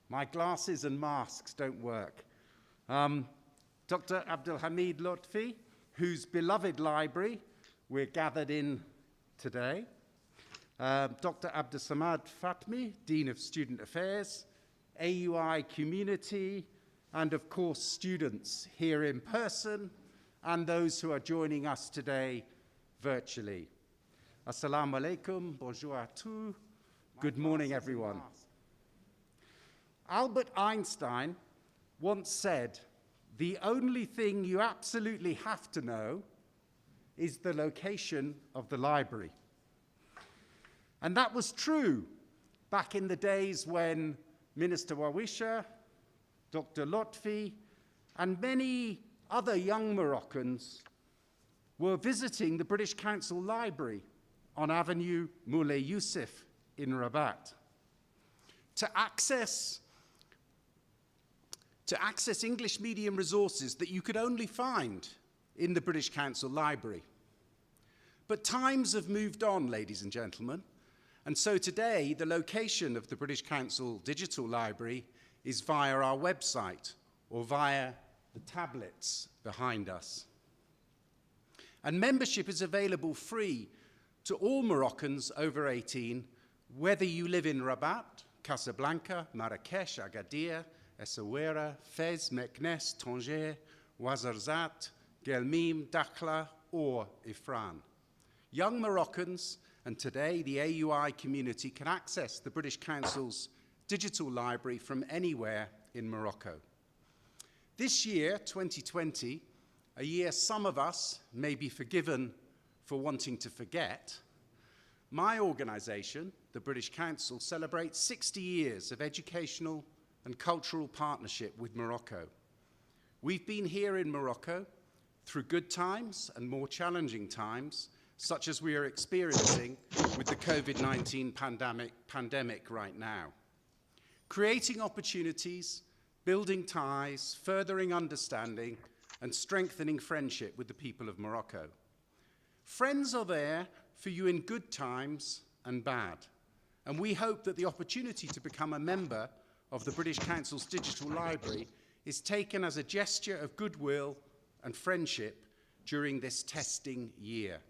My glasses and masks don't work. Dr. Abdelhamid Lotfi, whose beloved library we're gathered in today. Dr. Abdesamad Fatmi, Dean of Student Affairs, AUI community, and of course students here in person, and those who are joining us today virtually. Assalamu alaikum, bonjour à tous, good morning everyone. Albert Einstein once said, "The only thing you absolutely have to know is the location of the library." And that was true back in the days when Minister Wawisha, Dr. Lotfi, and many other young Moroccans were visiting the British Council Library on Avenue Moulay Youssef in Rabat to access English medium resources that you could only find in the British Council Library. But times have moved on, ladies and gentlemen, and so today the location of the British Council Digital Library is via our website or via the tablets behind us. And membership is available free to all Moroccans over 18, whether you live in Rabat, Casablanca, Marrakesh, Agadir, Essaouira, Fez, Meknes, Tanger, Ouarzazate, Guelmim, Dakhla, or Ifrane. Young Moroccans, and today the AUI community, can access the British Council's digital library from anywhere in Morocco. This year, 2020, a year some of us may be forgiven for wanting to forget, my organisation, the British Council, celebrates 60 years of educational and cultural partnership with Morocco. We've been here in Morocco through good times and more challenging times, such as we are experiencing with the COVID-19 pandemic right now. Creating opportunities, building ties, furthering understanding, and strengthening friendship with the people of Morocco. Friends are there for you in good times and bad, and we hope that the opportunity to become a member of the British Council's Digital Library is taken as a gesture of goodwill and friendship during this testing year.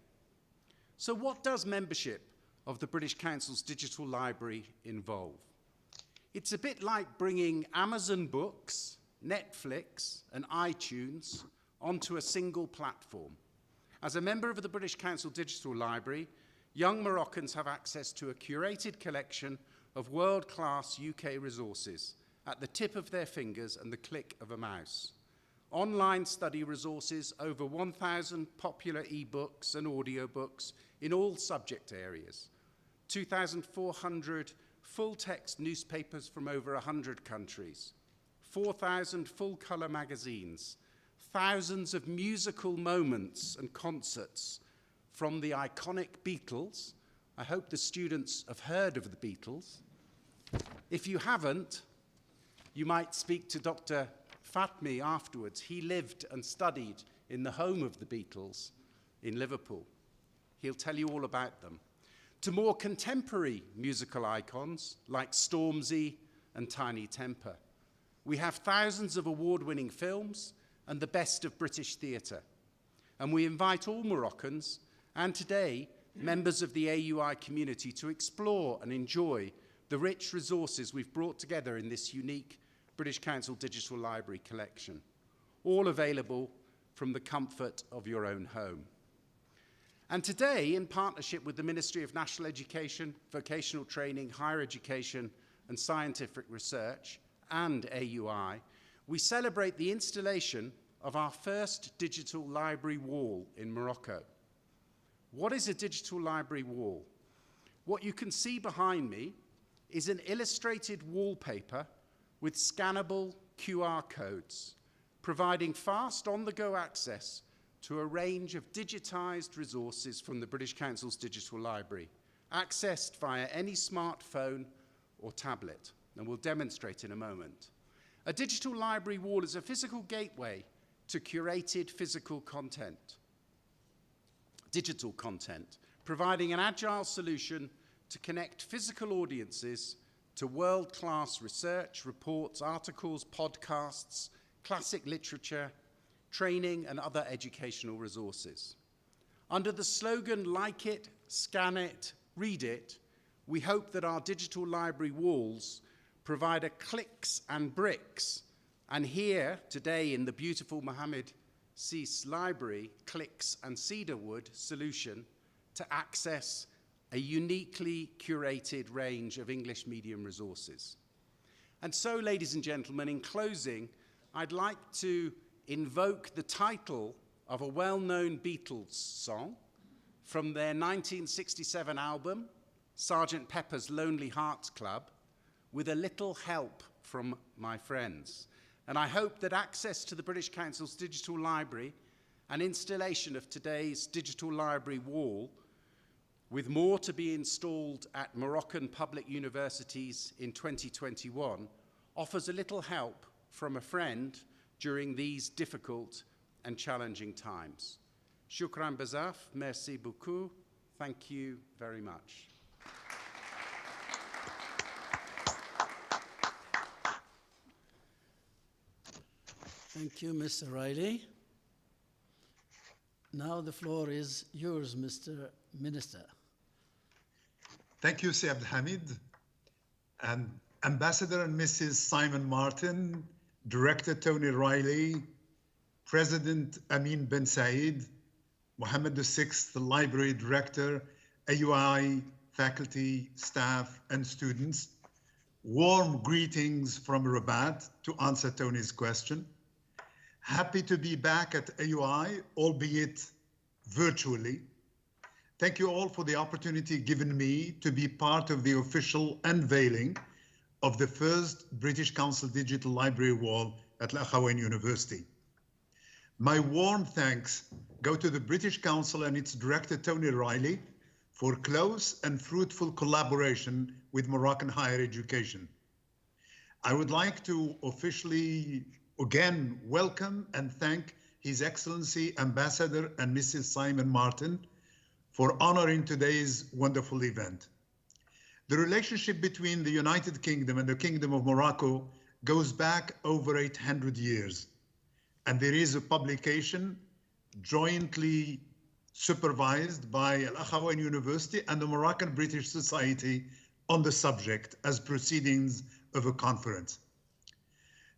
So what does membership of the British Council's Digital Library involve? It's a bit like bringing Amazon Books, Netflix, and iTunes onto a single platform. As a member of the British Council Digital Library, young Moroccans have access to a curated collection of world-class UK resources at the tip of their fingers and the click of a mouse. Online study resources, over 1,000 popular e-books and audiobooks in all subject areas, 2,400 full-text newspapers from over 100 countries, 4,000 full-colour magazines, thousands of musical moments and concerts from the iconic Beatles. I hope the students have heard of the Beatles. If you haven't, you might speak to Dr. Fatmi afterwards. He lived and studied in the home of the Beatles in Liverpool. He'll tell you all about them. To more contemporary musical icons like Stormzy and Tiny Temper. We have thousands of award-winning films and the best of British theatre. And we invite all Moroccans, and today members of the AUI community, to explore and enjoy the rich resources we've brought together in this unique British Council Digital Library collection, all available from the comfort of your own home. And today, in partnership with the Ministry of National Education, Vocational Training, Higher Education and Scientific Research, and AUI, we celebrate the installation of our first digital library wall in Morocco. What is a digital library wall? What you can see behind me is an illustrated wallpaper with scannable QR codes, providing fast on-the-go access to a range of digitized resources from the British Council's Digital Library, accessed via any smartphone or tablet, and we'll demonstrate in a moment. A digital library wall is a physical gateway to curated physical content, digital content, providing an agile solution to connect physical audiences to world-class research, reports, articles, podcasts, classic literature, training, and other educational resources. Under the slogan, like it, scan it, read it, we hope that our digital library walls provide a clicks and bricks, and here today in the beautiful Mohammed Sis Library, clicks and cedarwood solution to access a uniquely curated range of English medium resources. And so, ladies and gentlemen, in closing, I'd like to invoke the title of a well-known Beatles song from their 1967 album, Sgt. Pepper's Lonely Hearts Club, with a little help from my friends. And I hope that access to the British Council's digital library and installation of today's digital library wall, with more to be installed at Moroccan public universities in 2021, offers a little help from a friend during these difficult and challenging times. Shukran bazaf, merci beaucoup, thank you very much. Thank you, Mr. Riley. Now the floor is yours, Mr. Minister. Thank you, Sir Hamid, and Ambassador and Mrs. Simon Martin, Director Tony Riley, President Amin Ben Said, Mohammed VI, the Library Director, AUI, faculty, staff, and students. Warm greetings from Rabat to answer Tony's question. Happy to be back at AUI, albeit virtually. Thank you all for the opportunity given me to be part of the official unveiling of the first British Council Digital Library Wall at Akhawayn University. My warm thanks go to the British Council and its director, Tony Riley, for close and fruitful collaboration with Moroccan higher education. I would like to officially again welcome and thank His Excellency Ambassador and Mrs. Simon Martin for honoring today's wonderful event. The relationship between the United Kingdom and the Kingdom of Morocco goes back over 800 years. And there is a publication jointly supervised by Akhawayn University and the Moroccan British Society on the subject as proceedings of a conference.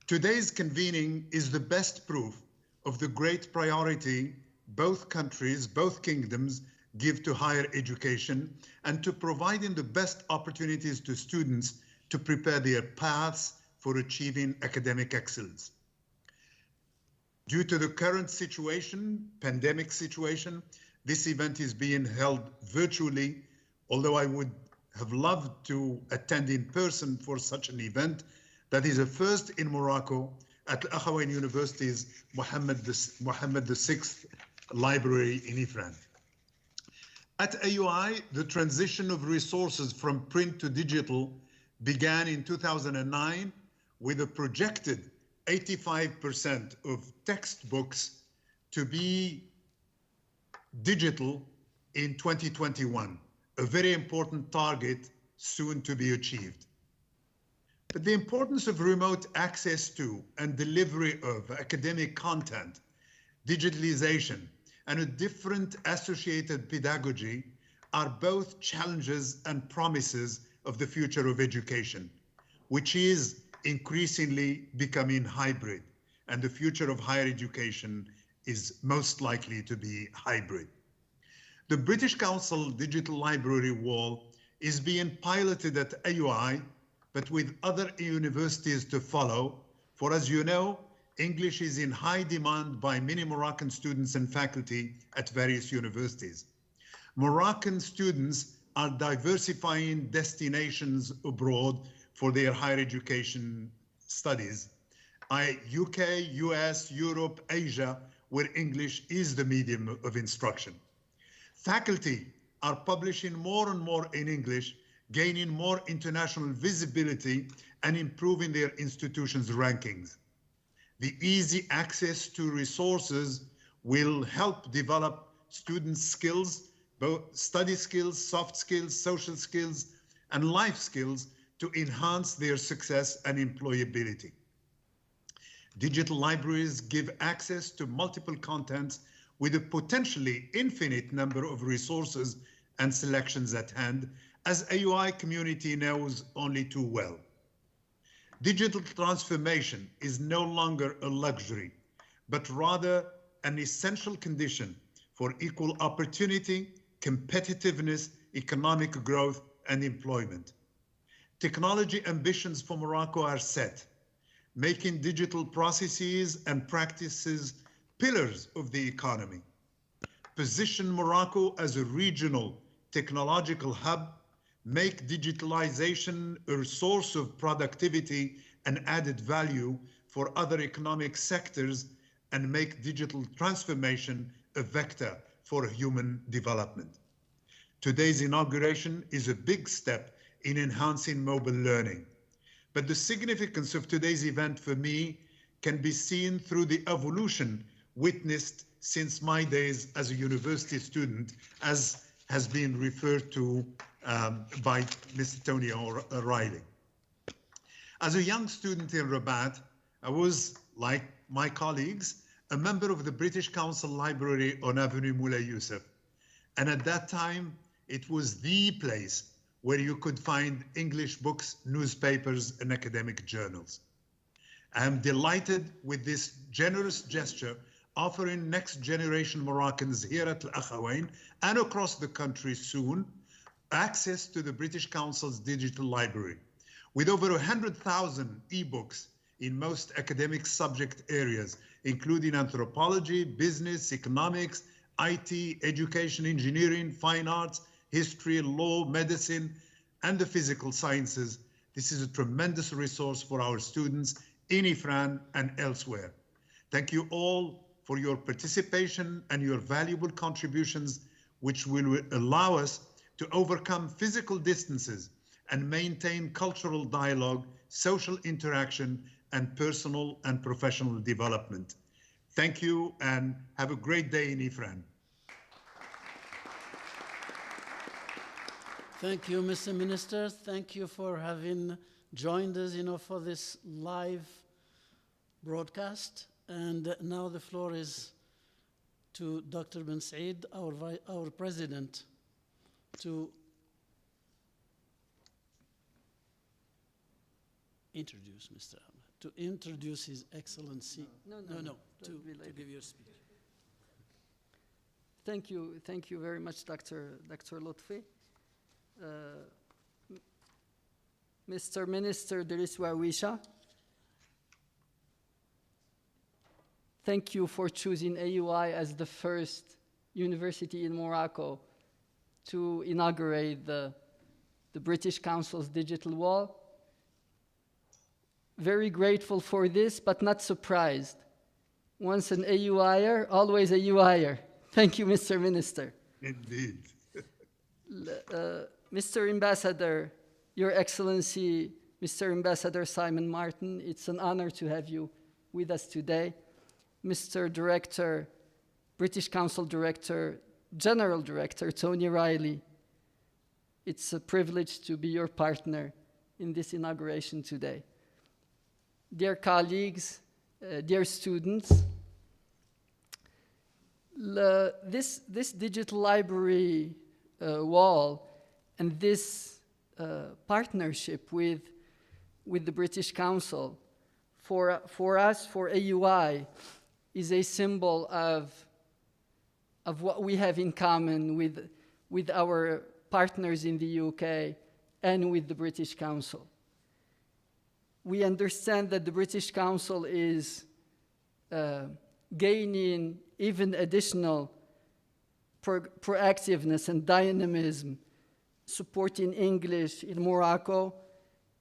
Today's convening is the best proof of the great priority both countries, both kingdoms give to higher education and to providing the best opportunities to students to prepare their paths for achieving academic excellence. Due to the current situation, pandemic situation, this event is being held virtually, although I would have loved to attend in person for such an event. That is a first in Morocco at Akhawayn University's Mohammed VI Library in Ifrane. At AUI, the transition of resources from print to digital began in 2009 with a projected 85% of textbooks to be digital in 2021, a very important target soon to be achieved. But the importance of remote access to and delivery of academic content, digitalization, and a different associated pedagogy are both challenges and promises of the future of education, which is increasingly becoming hybrid, and the future of higher education is most likely to be hybrid. The British Council Digital Library Wall is being piloted at AUI, but with other universities to follow, for as you know, English is in high demand by many Moroccan students and faculty at various universities. Moroccan students are diversifying destinations abroad for their higher education studies. UK, US, Europe, Asia, where English is the medium of instruction. Faculty are publishing more and more in English, gaining more international visibility and improving their institutions' rankings. The easy access to resources will help develop students' skills, both study skills, soft skills, social skills, and life skills to enhance their success and employability. Digital libraries give access to multiple contents with a potentially infinite number of resources and selections at hand, as AUI community knows only too well. Digital transformation is no longer a luxury, but rather an essential condition for equal opportunity, competitiveness, economic growth, and employment. Technology ambitions for Morocco are set, making digital processes and practices pillars of the economy. Position Morocco as a regional technological hub, make digitalization a source of productivity and added value for other economic sectors, and make digital transformation a vector for human development. Today's inauguration is a big step in enhancing mobile learning. But the significance of today's event for me can be seen through the evolution witnessed since my days as a university student, as has been referred to by Mr. Tony O'Reilly. As a young student in Rabat, I was, like my colleagues, a member of the British Council Library on Avenue Moulay Youssef. And at that time, it was the place where you could find English books, newspapers, and academic journals. I am delighted with this generous gesture, offering next generation Moroccans here at Akhawayn and across the country soon, access to the British Council's digital library. With over 100,000 ebooks in most academic subject areas, including anthropology, business, economics, IT, education, engineering, fine arts, history, law, medicine, and the physical sciences. This is a tremendous resource for our students in Ifrane and elsewhere. Thank you all for your participation and your valuable contributions, which will allow us to overcome physical distances and maintain cultural dialogue, social interaction, and personal and professional development. Thank you and have a great day in Ifrane. Thank you, Mr. Minister. Thank you for having joined us, for this live broadcast. And now the floor is to Dr. Ben Said, our president, to introduce Mr. Ahmed, to introduce His Excellency. No, to give your speech. Thank you very much, Dr. Lotfi. Mr. Minister Deriswa Wisha, thank you for choosing AUI as the first university in Morocco to inaugurate the British Council's digital wall. Very grateful for this, but not surprised. Once an AUIer, always a UIer. Thank you, Mr. Minister. Indeed. Mr. Ambassador, Your Excellency, Mr. Ambassador Simon Martin, it's an honor to have you with us today. Mr. Director, British Council Director, General Director Tony Riley, it's a privilege to be your partner in this inauguration today. Dear colleagues, dear students, this digital library wall and this partnership with the British Council for us, for AUI, is a symbol of what we have in common with our partners in the UK and with the British Council. We understand that the British Council is gaining even additional proactiveness and dynamism, supporting English in Morocco,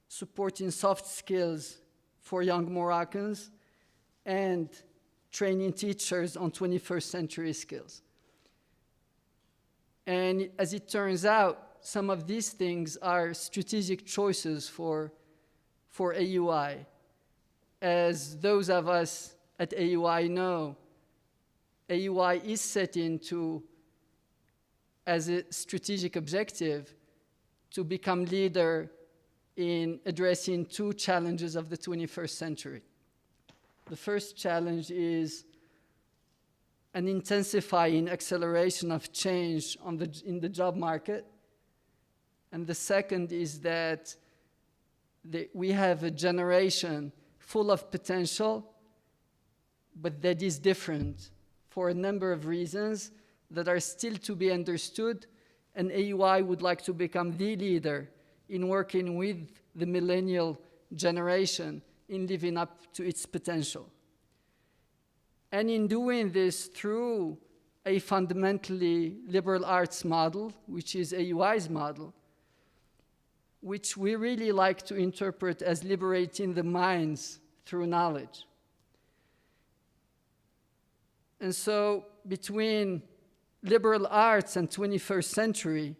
supporting soft skills for young Moroccans, and training teachers on 21st century skills. And as it turns out, some of these things are strategic choices for AUI. As those of us at AUI know, AUI is setting as a strategic objective to become leader in addressing two challenges of the 21st century. The first challenge is an intensifying acceleration of change in the job market. And the second is that we have a generation full of potential, but that is different for a number of reasons that are still to be understood, and AUI would like to become the leader in working with the millennial generation in living up to its potential. And in doing this through a fundamentally liberal arts model, which is AUI's model, which we really like to interpret as liberating the minds through knowledge. And so between liberal arts and 21st century,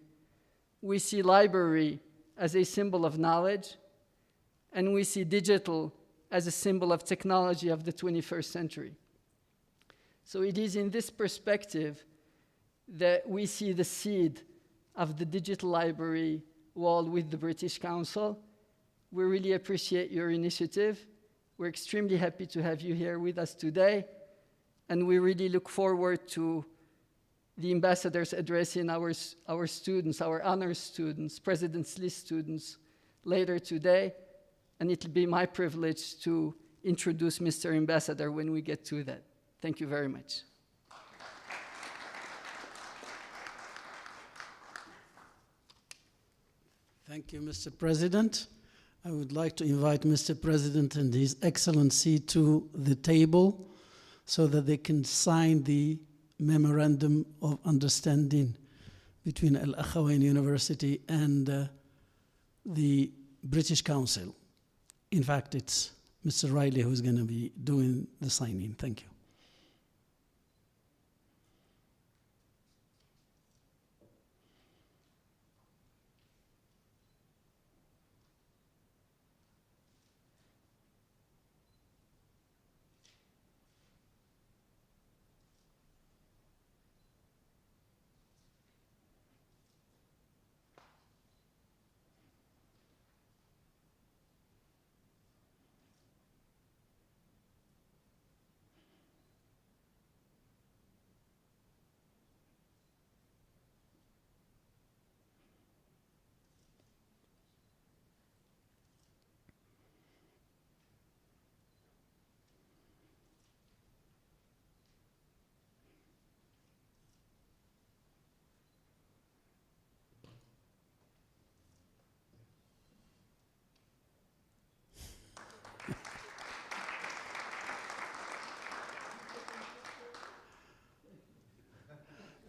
we see library as a symbol of knowledge, and we see digital as a symbol of technology of the 21st century. So it is in this perspective that we see the seed of the digital library wall with the British Council. We really appreciate your initiative. We're extremely happy to have you here with us today, and we really look forward to the ambassadors addressing our students, our honors students, President's List students later today, and it'll be my privilege to introduce Mr. Ambassador when we get to that. Thank you very much. Thank you, Mr. President. I would like to invite Mr. President and His Excellency to the table so that they can sign the Memorandum of Understanding between Akhawayn University and the British Council. In fact, it's Mr. Riley who's going to be doing the signing. Thank you.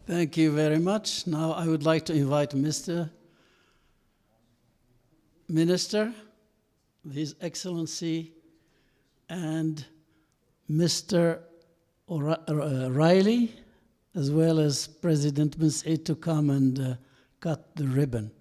Thank you very much. Now I would like to invite Mr. Minister, His Excellency, and Mr. Riley, as well as President Moussaid, to come and cut the ribbon.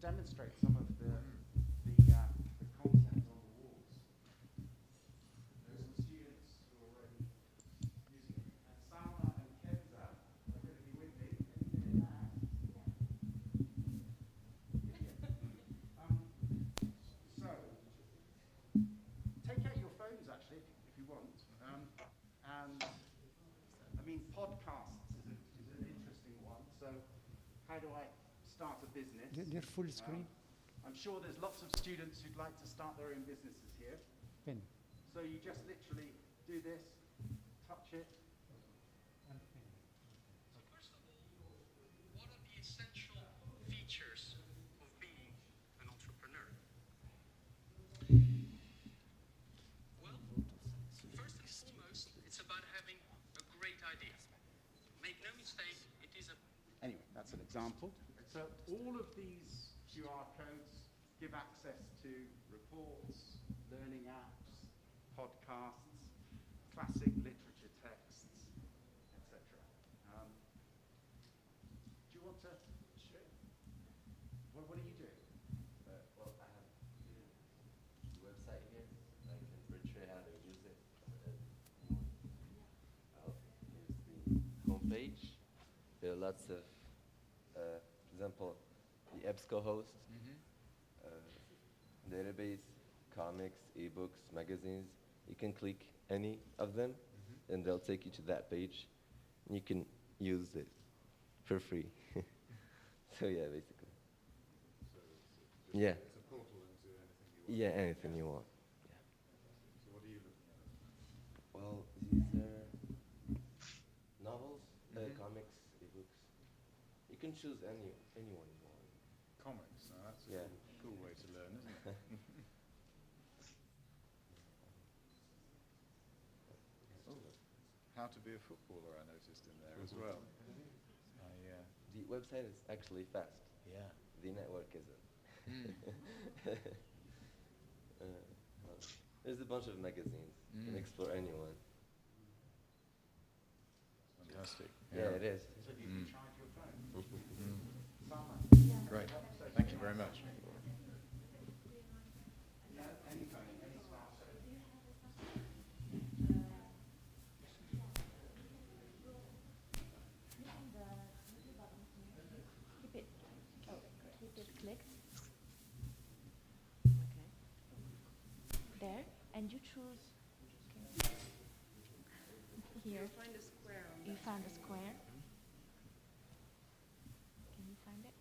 Demonstrate some of the content on the walls. There's some students who are already using it. And Salma and Kenza are going to be with me any minute now. And I mean, podcasts is an interesting one. So how do I start a business? They're full screen. I'm sure there's lots of students who'd like to start their own businesses here. Pen. So you just literally do this, touch it. So first of all, what are the essential features of being an entrepreneur? Well, first and foremost, it's about having a great idea. Make no mistake, it is a... Anyway, that's an example. So all of these QR codes give access to reports, learning apps, podcasts, classic literature texts, etc. Do you want to show? What are you doing? Well, I have the website here. I can portray how to use it. Here's the homepage. There are lots of, for example, the EBSCO host, database, comics, ebooks, magazines. You can click any of them, and they'll take you to that page. And you can use it for free. So yeah, basically. Yeah. It's a portal into anything you want. Yeah, anything you want. Yeah. So what are you looking at? Well, these are novels, comics, ebooks. You can choose anyone you want. Comics. Now that's Yeah. a cool way to learn, isn't it? Oh, how to be a footballer I noticed in there as well. The website is actually fast. Yeah. The network isn't. Well, there's a bunch of magazines. You can explore anyone. Fantastic. Yeah, it is. So have you tried your phone? Salma? Great. Thank you very much. Any phone, any smartphone. Keep it clicked. Okay. There, and you choose. Here. You find a square. You found a square. Can you find it?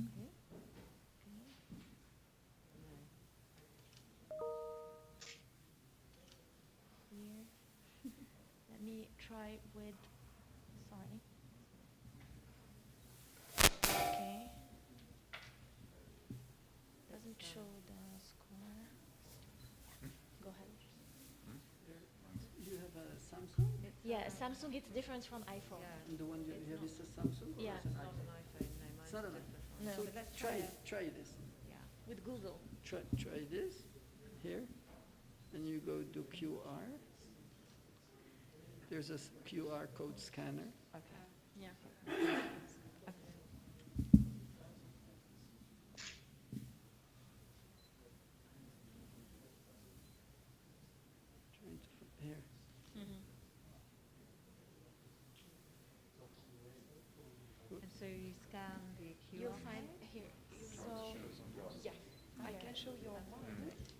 Okay. Here. Let me try with. Sorry. Okay. Doesn't show the square. Go ahead. You have a Samsung? Yeah, Samsung it's different from iPhone. And the one you have is a Samsung? Or Yeah. is an iPhone? It's not an iPhone. No. So But let's try this. Yeah. With Google. Try this here, and you go to QR. There's a QR code scanner. Okay. Yeah. Trying to here. And so you scan the QR You'll find code? here. So yeah, I can show you one.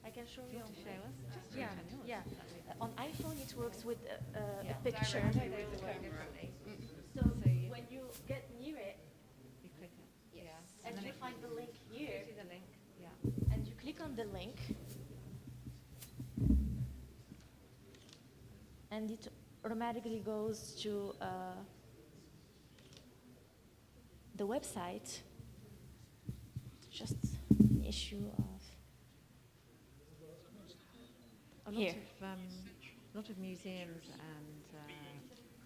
I can show Do you you. want to show us? Just Yeah, show us. yeah. On iPhone it works with a Yeah. picture. Directly with the differently. So So you- when you get near it, You click it. yes, And and then you it find the link here, gives you the link. Yeah. and you click on the link, and it automatically goes to the website. Just an issue of A Here. lot of museums and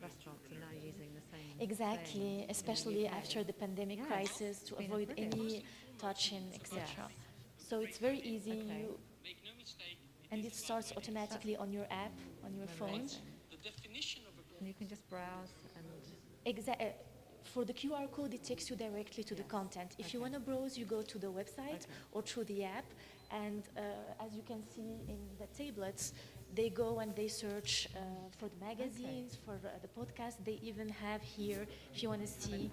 restaurants are now using the same. exactly, thing in the especially UK. after the pandemic Yeah, crisis, to it's been avoid brilliant. any touching, etc. Yes. So it's very easy, Okay. Make no mistake, and it starts automatically on your app, on your phone. Amazing. the definition of a And you can just browse and For the QR code, it takes you directly to the content. If you want to browse, you go to the website or through the app. And as you can see in the tablets, they go and they search for the magazines, for the podcast. They even have here, if you want to see.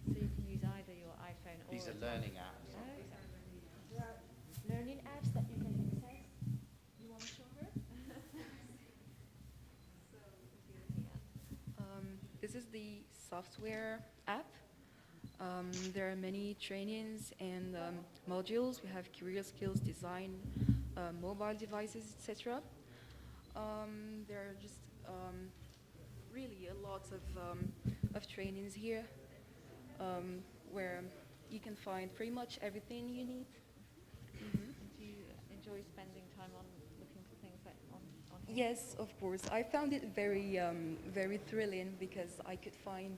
so you can use either your iPhone or These are a learning tablet. apps. There are learning apps that you can access. You want to show her? software app. There are many trainings and modules. We have career skills, design, mobile devices, etc. There are just really a lot of trainings here where you can find pretty much everything you need. Do you enjoy spending time on looking for things like on here? Yes, of course. I found it very, very thrilling because I could find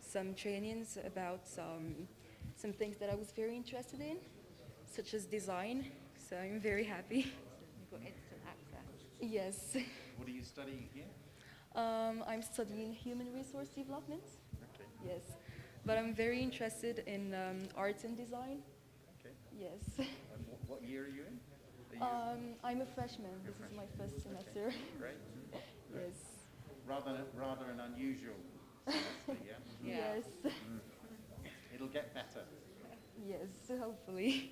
some trainings about some things that I was very interested in, such as design. So I'm very happy. You've got instant access. Yes. What are you studying here? I'm studying human resource development. Okay. Yes. But I'm very interested in art and design. Okay. Yes. And what year are you in? Are you I'm a freshman. This is my first semester. great? Yes. Rather an unusual semester, yeah? Yeah. Yes. It'll get better. Yes, hopefully.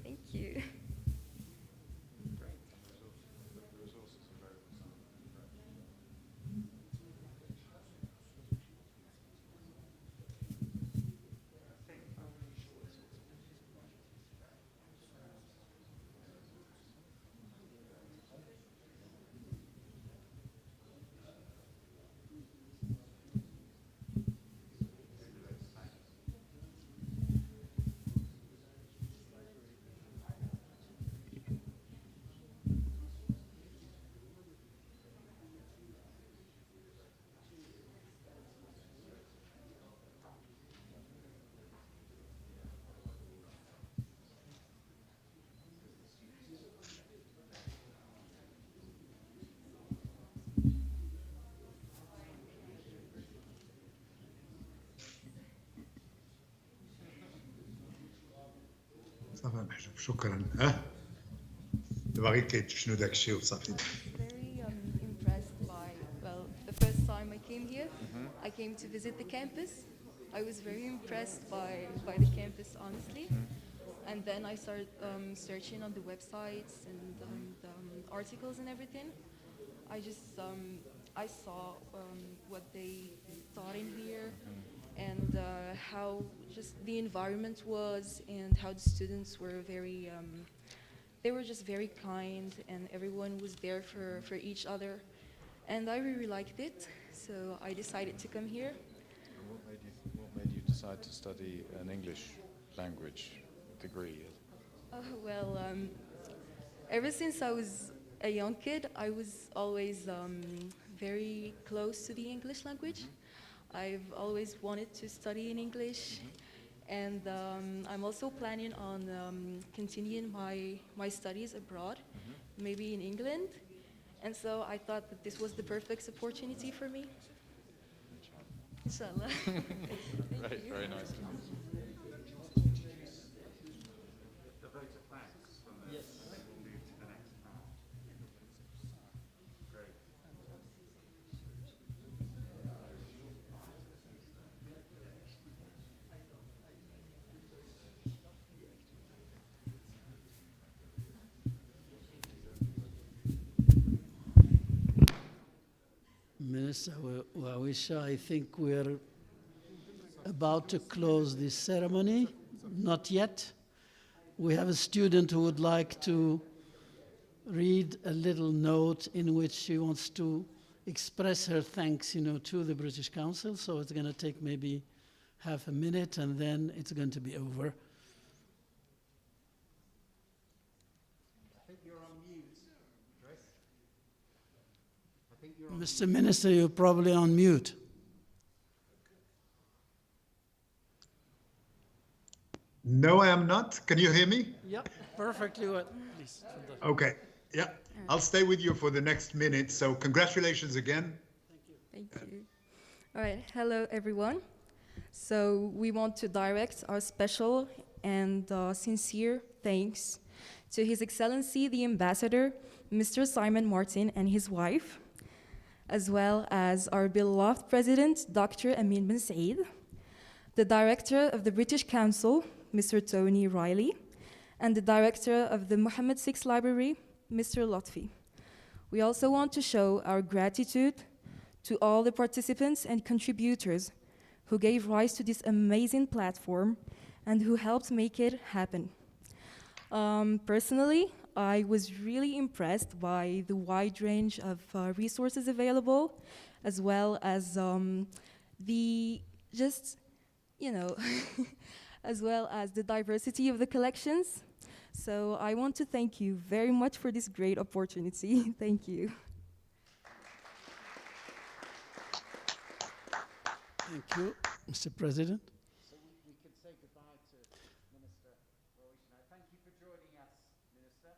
Thank you. Great. The resources are very شكرا. بغيت شنو داك الشيء وصافي. Very impressed by, well, the first time I came here, I came to visit the campus. I was very impressed by the campus, honestly. And then I started searching on the websites and articles and everything. I just, I saw what they taught in here and how just the environment was and how the students were very, they were just very kind and everyone was there for each other. And I really liked it, so I decided to come here. And what made you decide to study an English language degree? Well, ever since I was a young kid, I was always very close to the English language. I've always wanted to study in English, and I'm also planning on continuing my studies abroad, maybe in England. And so I thought that this was the perfect opportunity for me. Inshallah. Thank Right, you. very nice to meet you. Minister Wawisha, I think we're about to close this ceremony. Not yet. We have a student who would like to read a little note in which she wants to express her thanks, to the British Council. So it's going to take maybe half a minute, and then it's going to be over. I think you're on mute, Chris. I think you're Mr. Minister, you're probably on mute. No, I am not. Can you hear me? Yep, perfectly well. Please. Okay. Yeah. I'll stay with you for the next minute. So congratulations again. Thank you. All right, hello everyone. So we want to direct our special and sincere thanks to His Excellency the Ambassador, Mr. Simon Martin and his wife, as well as our beloved President, Dr. Amin bin Said, the Director of the British Council, Mr. Tony Riley, and the Director of the Mohammed VI Library, Mr. Lotfi. We also want to show our gratitude to all the participants and contributors who gave rise to this amazing platform and who helped make it happen. Personally, I was really impressed by the wide range of resources available, as well as the just, you know, as well as the diversity of the collections. So I want to thank you very much for this great opportunity. Thank you. Thank you, Mr. President. So we can say goodbye to Minister Roshan. Thank you for joining us, Minister.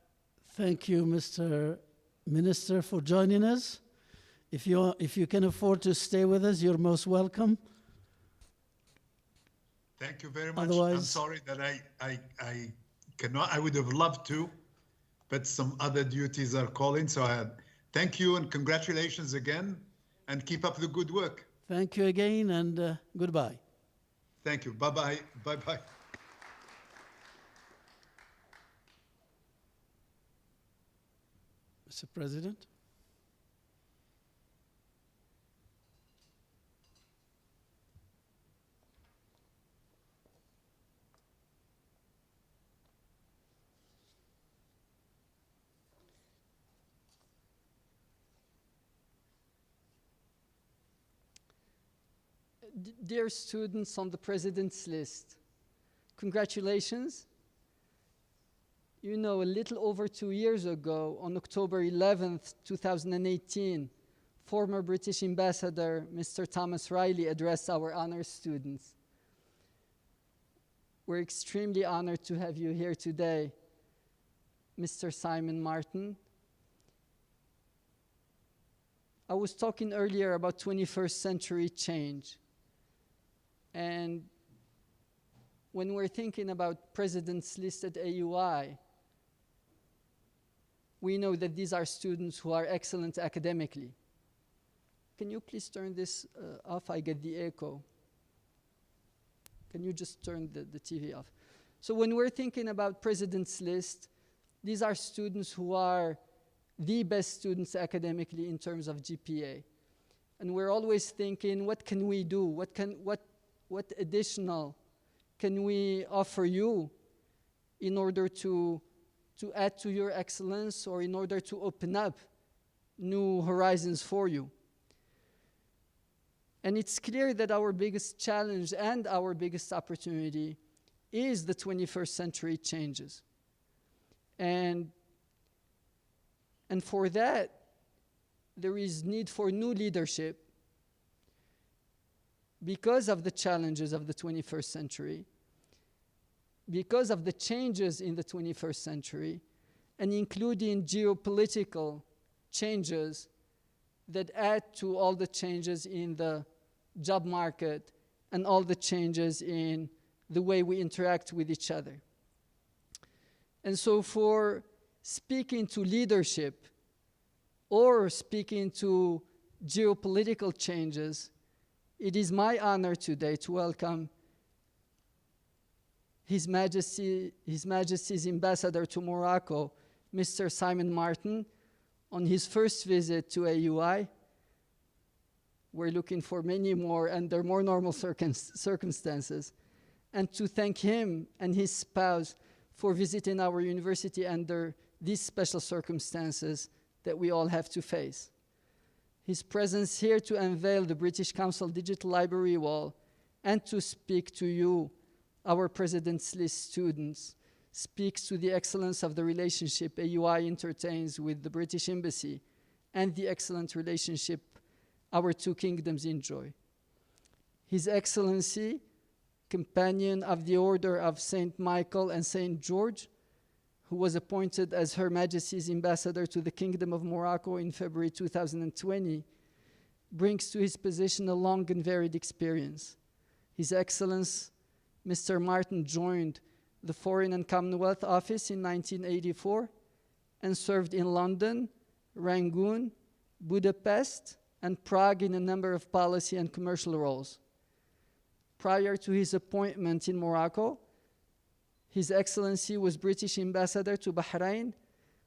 Thank you, Mr. Minister, for joining us. If you can afford to stay with us, you're most welcome. Thank you very much. Otherwise, I'm sorry that I cannot. I would have loved to, but some other duties are calling. So thank you and congratulations again, and keep up the good work. thank you again, and goodbye. Thank you. Bye-bye. Bye-bye. Mr. President. Dear students on the President's list, congratulations. You know, a little over 2 years ago, on October 11th, 2018, former British Ambassador Mr. Thomas Riley addressed our honors students. We're extremely honored to have you here today, Mr. Simon Martin. I was talking earlier about 21st century change. And when we're thinking about presidents listed AUI, we know that these are students who are excellent academically. Can you please turn this off? I get the echo. Can you just turn the TV off? So when we're thinking about president's list, these are students who are the best students academically in terms of GPA. And we're always thinking, what can we do? What additional can we offer you in order to add to your excellence, or in order to open up new horizons for you? And it's clear that our biggest challenge and our biggest opportunity is the 21st century changes. And for that, there is need for new leadership because of the challenges of the 21st century, because of the changes in the 21st century, and including geopolitical changes that add to all the changes in the job market and all the changes in the way we interact with each other. And so for speaking to leadership or speaking to geopolitical changes, it is my honor today to welcome His Majesty's Ambassador to Morocco, Mr. Simon Martin, on his first visit to AUI. We're looking for many more under more normal circumstances. And to thank him and his spouse for visiting our university under these special circumstances that we all have to face. His presence here to unveil the British Council Digital Library Wall and to speak to you, our President's List students, speaks to the excellence of the relationship AUI entertains with the British Embassy and the excellent relationship our two kingdoms enjoy. His Excellency, Companion of the Order of St. Michael and St. George, who was appointed as Her Majesty's Ambassador to the Kingdom of Morocco in February 2020, brings to his position a long and varied experience. His Excellence, Mr. Martin, joined the Foreign and Commonwealth Office in 1984 and served in London, Rangoon, Budapest, and Prague in a number of policy and commercial roles. Prior to his appointment in Morocco, His Excellency was British Ambassador to Bahrain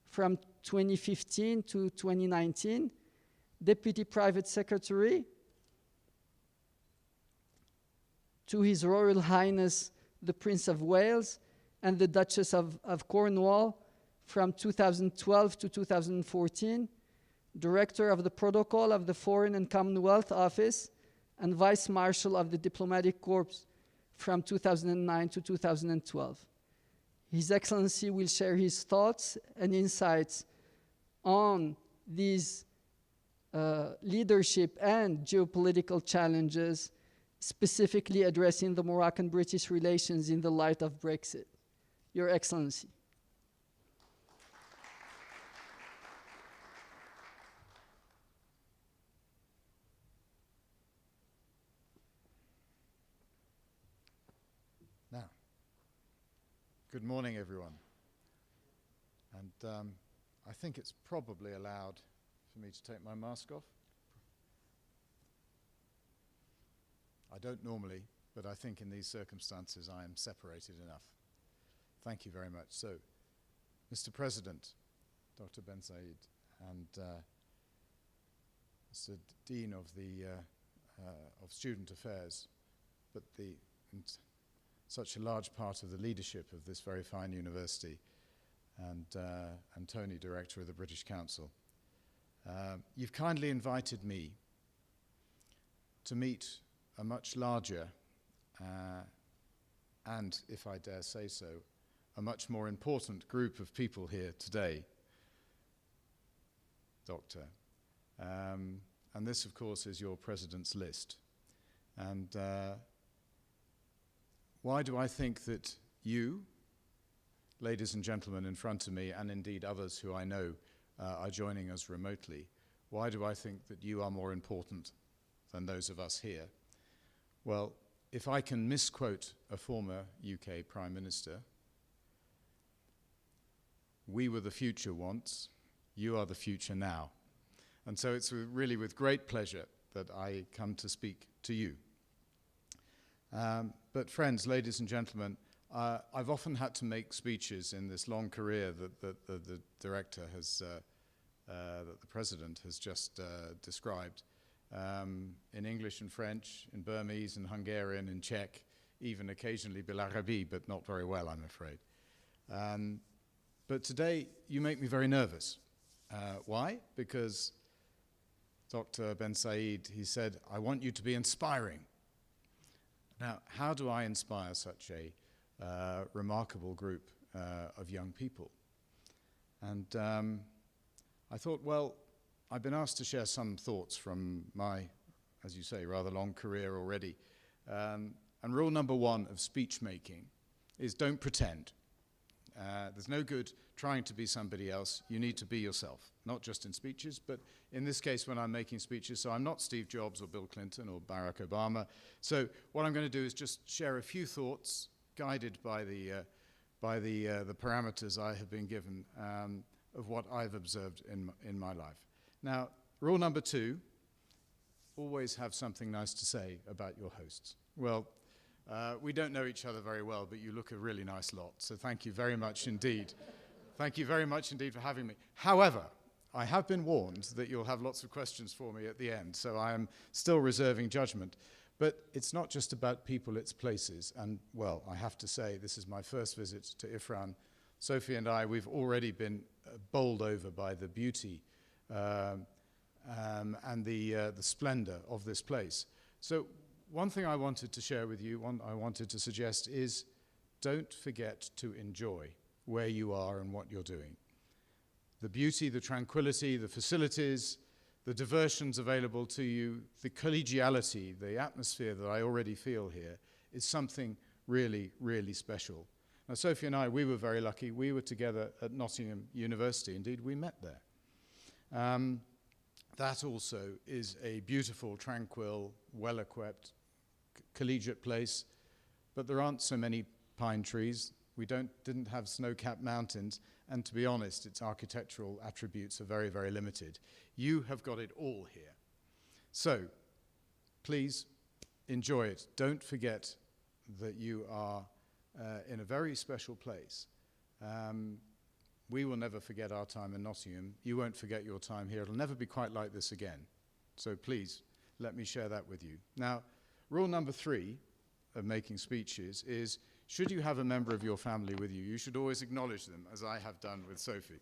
from 2015 to 2019, Deputy Private Secretary to His Royal Highness the Prince of Wales and the Duchess of Cornwall from 2012 to 2014, Director of the Protocol of the Foreign and Commonwealth Office, and Vice Marshal of the Diplomatic Corps from 2009 to 2012. His Excellency will share his thoughts and insights on these leadership and geopolitical challenges, specifically addressing the Moroccan-British relations in the light of Brexit. Your Excellency. Now, good morning, everyone. And I think it's probably allowed for me to take my mask off. I don't normally, but I think in these circumstances I am separated enough. Thank you very much. So, Mr. President, Dr. Ben Said, and Mr. Dean of the of Student Affairs, but such a large part of the leadership of this very fine university, and Tony, Director of the British Council. You've kindly invited me to meet a much larger and, if I dare say so, a much more important group of people here today, Doctor. And this, of course, is your President's list. And why do I think that you, ladies and gentlemen in front of me, and indeed others who I know are joining us remotely, why do I think that you are more important than those of us here? Well, if I can misquote a former UK Prime Minister, we were the future once, you are the future now. And so it's really with great pleasure that I come to speak to you. But friends, ladies and gentlemen, I've often had to make speeches in this long career that the director has, that the president has just described, in English and French, in Burmese and Hungarian and Czech, even occasionally Lockerbie, but not very well, I'm afraid. But today, you make me very nervous. Why? Because Dr. Ben Said, he said, I want you to be inspiring. Now, how do I inspire such a remarkable group of young people? And I thought, well, I've been asked to share some thoughts from my, as you say, rather long career already. And rule number one of speech making is don't pretend. There's no good trying to be somebody else. You need to be yourself, not just in speeches, but in this case when I'm making speeches. So I'm not Steve Jobs or Bill Clinton or Barack Obama. So what I'm going to do is just share a few thoughts guided by the parameters I have been given of what I've observed in my life. Now, rule number two, always have something nice to say about your hosts. Well, we don't know each other very well, but you look a really nice lot, so thank you very much indeed. Thank you very much indeed for having me. However, I have been warned that you'll have lots of questions for me at the end, so I am still reserving judgment. But it's not just about people, it's places. And, well, I have to say, this is my first visit to Ifrane. Sophie and I, we've already been bowled over by the beauty and the splendor of this place. So one thing I wanted to share with you, I wanted to suggest is don't forget to enjoy where you are and what you're doing. The beauty, the tranquility, the facilities, the diversions available to you, the collegiality, the atmosphere that I already feel here is something really, really special. Now, Sophie and I, we were very lucky. We were together at Nottingham University. Indeed, we met there. That also is a beautiful, tranquil, well-equipped, collegiate place, but there aren't so many pine trees. We didn't have snow-capped mountains, and to be honest, its architectural attributes are very, very limited. You have got it all here. So, please enjoy it. Don't forget that you are in a very special place. we will never forget our time in Nottingham. You won't forget your time here. It'll never be quite like this again. So please, let me share that with you. Now, rule number 3 of making speeches is, should you have a member of your family with you, you should always acknowledge them, as I have done with Sophie.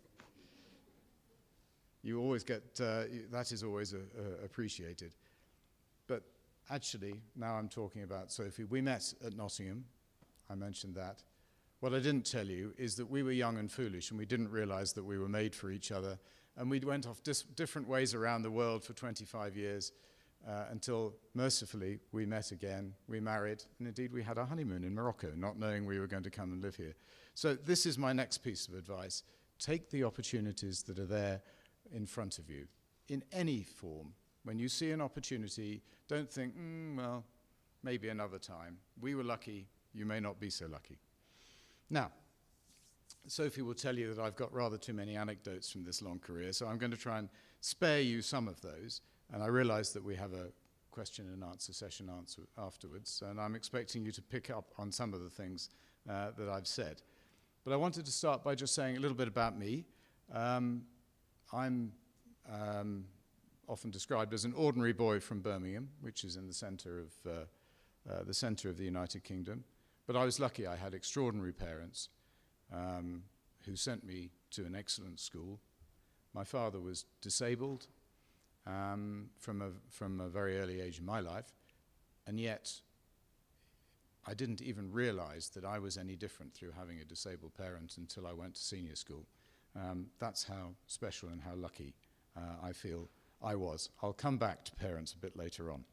You always get, that is always appreciated. But actually, now I'm talking about Sophie, we met at Nottingham. I mentioned that. What I didn't tell you is that we were young and foolish, and we didn't realize that we were made for each other. And we went off different ways around the world for 25 years until, mercifully, we met again, we married, and indeed we had our honeymoon in Morocco, not knowing we were going to come and live here. So this is my next piece of advice. Take the opportunities that are there in front of you, in any form. When you see an opportunity, don't think, well, maybe another time. We were lucky, you may not be so lucky. Now, Sophie will tell you that I've got rather too many anecdotes from this long career, so I'm going to try and spare you some of those. And I realize that we have a question and answer session afterwards, and I'm expecting you to pick up on some of the things that I've said. But I wanted to start by just saying a little bit about me. I'm often described as an ordinary boy from Birmingham, which is in the center of the United Kingdom. But I was lucky. I had extraordinary parents who sent me to an excellent school. My father was disabled from a very early age in my life, and yet I didn't even realize that I was any different through having a disabled parent until I went to senior school. That's how special and how lucky I feel I was. I'll come back to parents a bit later on.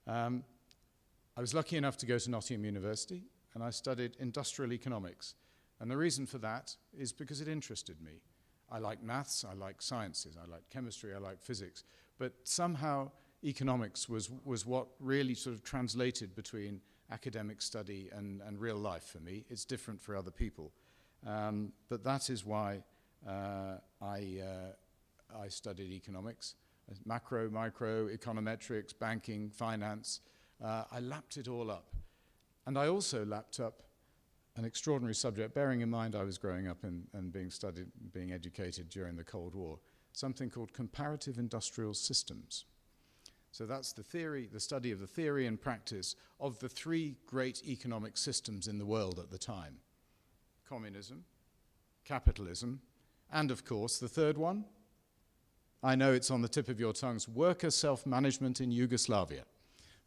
I was lucky enough to go to Nottingham University, and I studied industrial economics. And the reason for that is because it interested me. I like maths, I like sciences, I like chemistry, I like physics. But somehow economics was what really sort of translated between academic study and real life for me. It's different for other people. But that is why I studied economics, macro, micro, econometrics, banking, finance. I lapped it all up. And I also lapped up an extraordinary subject, bearing in mind I was growing up and being educated during the Cold War, something called comparative industrial systems. So that's the theory, the study of the theory and practice of the 3 great economic systems in the world at the time: communism, capitalism, and of course the third one, I know it's on the tip of your tongues, worker self-management in Yugoslavia.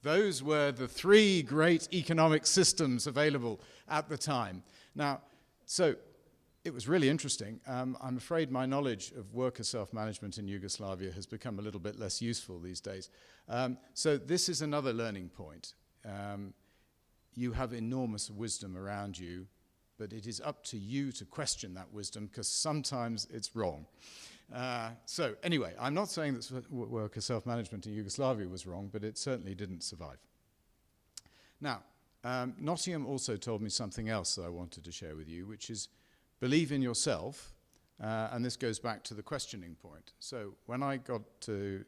Those were the 3 great economic systems available at the time. Now, so it was really interesting. I'm afraid my knowledge of worker self-management in Yugoslavia has become a little bit less useful these days. So this is another learning point. You have enormous wisdom around you, but it is up to you to question that wisdom, because sometimes it's wrong. So anyway, I'm not saying that worker self-management in Yugoslavia was wrong, but it certainly didn't survive. Now, Nottingham also told me something else that I wanted to share with you, which is believe in yourself, and this goes back to the questioning point. So when I got to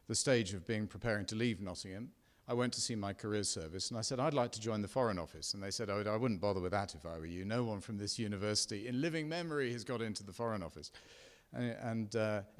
the stage of preparing to leave Nottingham, I went to see my career service, and I said, I'd like to join the Foreign Office. And they said, I wouldn't bother with that if I were you. No one from this university in living memory has got into the Foreign Office.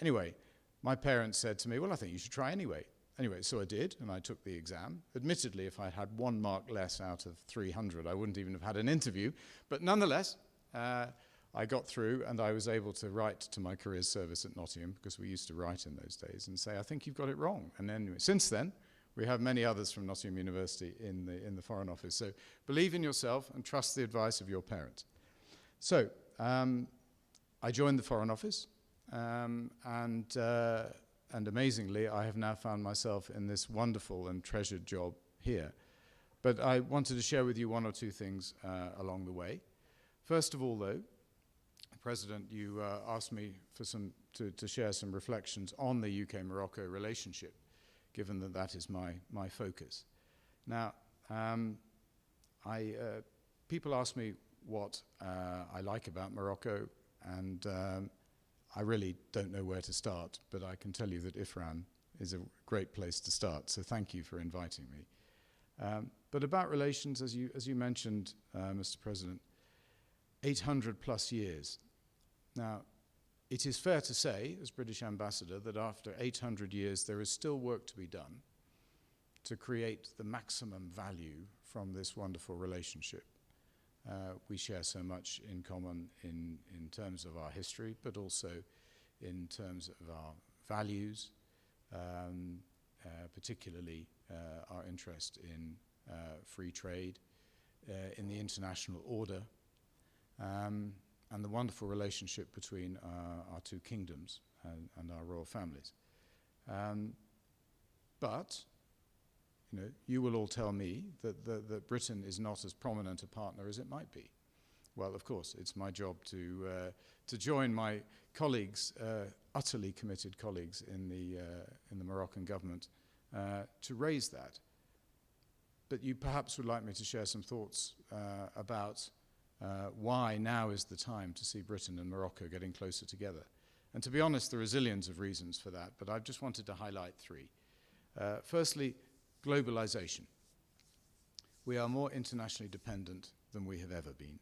Anyway, my parents said to me, well, I think you should try anyway. Anyway, so I did, and I took the exam. Admittedly, if I had 1 mark less out of 300, I wouldn't even have had an interview. But nonetheless, I got through, and I was able to write to my career service at Nottingham, because we used to write in those days, and say, I think you've got it wrong. And then since then, we have many others from Nottingham University in the Foreign Office. So believe in yourself and trust the advice of your parents. So I joined the Foreign Office, and amazingly, I have now found myself in this wonderful and treasured job here. But I wanted to share with you 1 or 2 things along the way. First of all, though, President, you asked me for to share some reflections on the UK-Morocco relationship, given that that is my focus. Now, people ask me what I like about Morocco, and I really don't know where to start, but I can tell you that Ifrane is a great place to start, so thank you for inviting me. But about relations, as you mentioned, Mr. President, 800 plus years. Now, it is fair to say, as British ambassador, that after 800 years there is still work to be done to create the maximum value from this wonderful relationship. We share so much in common in terms of our history, but also in terms of our values, particularly our interest in free trade, in the international order, and the wonderful relationship between our two kingdoms and our royal families. But you will all tell me that Britain is not as prominent a partner as it might be. Well, of course, it's my job to join my colleagues, utterly committed colleagues in the Moroccan government, to raise that. But you perhaps would like me to share some thoughts about why now is the time to see Britain and Morocco getting closer together. And to be honest, there are zillions of reasons for that, but I've just wanted to highlight three. Firstly, globalization. We are more internationally dependent than we have ever been.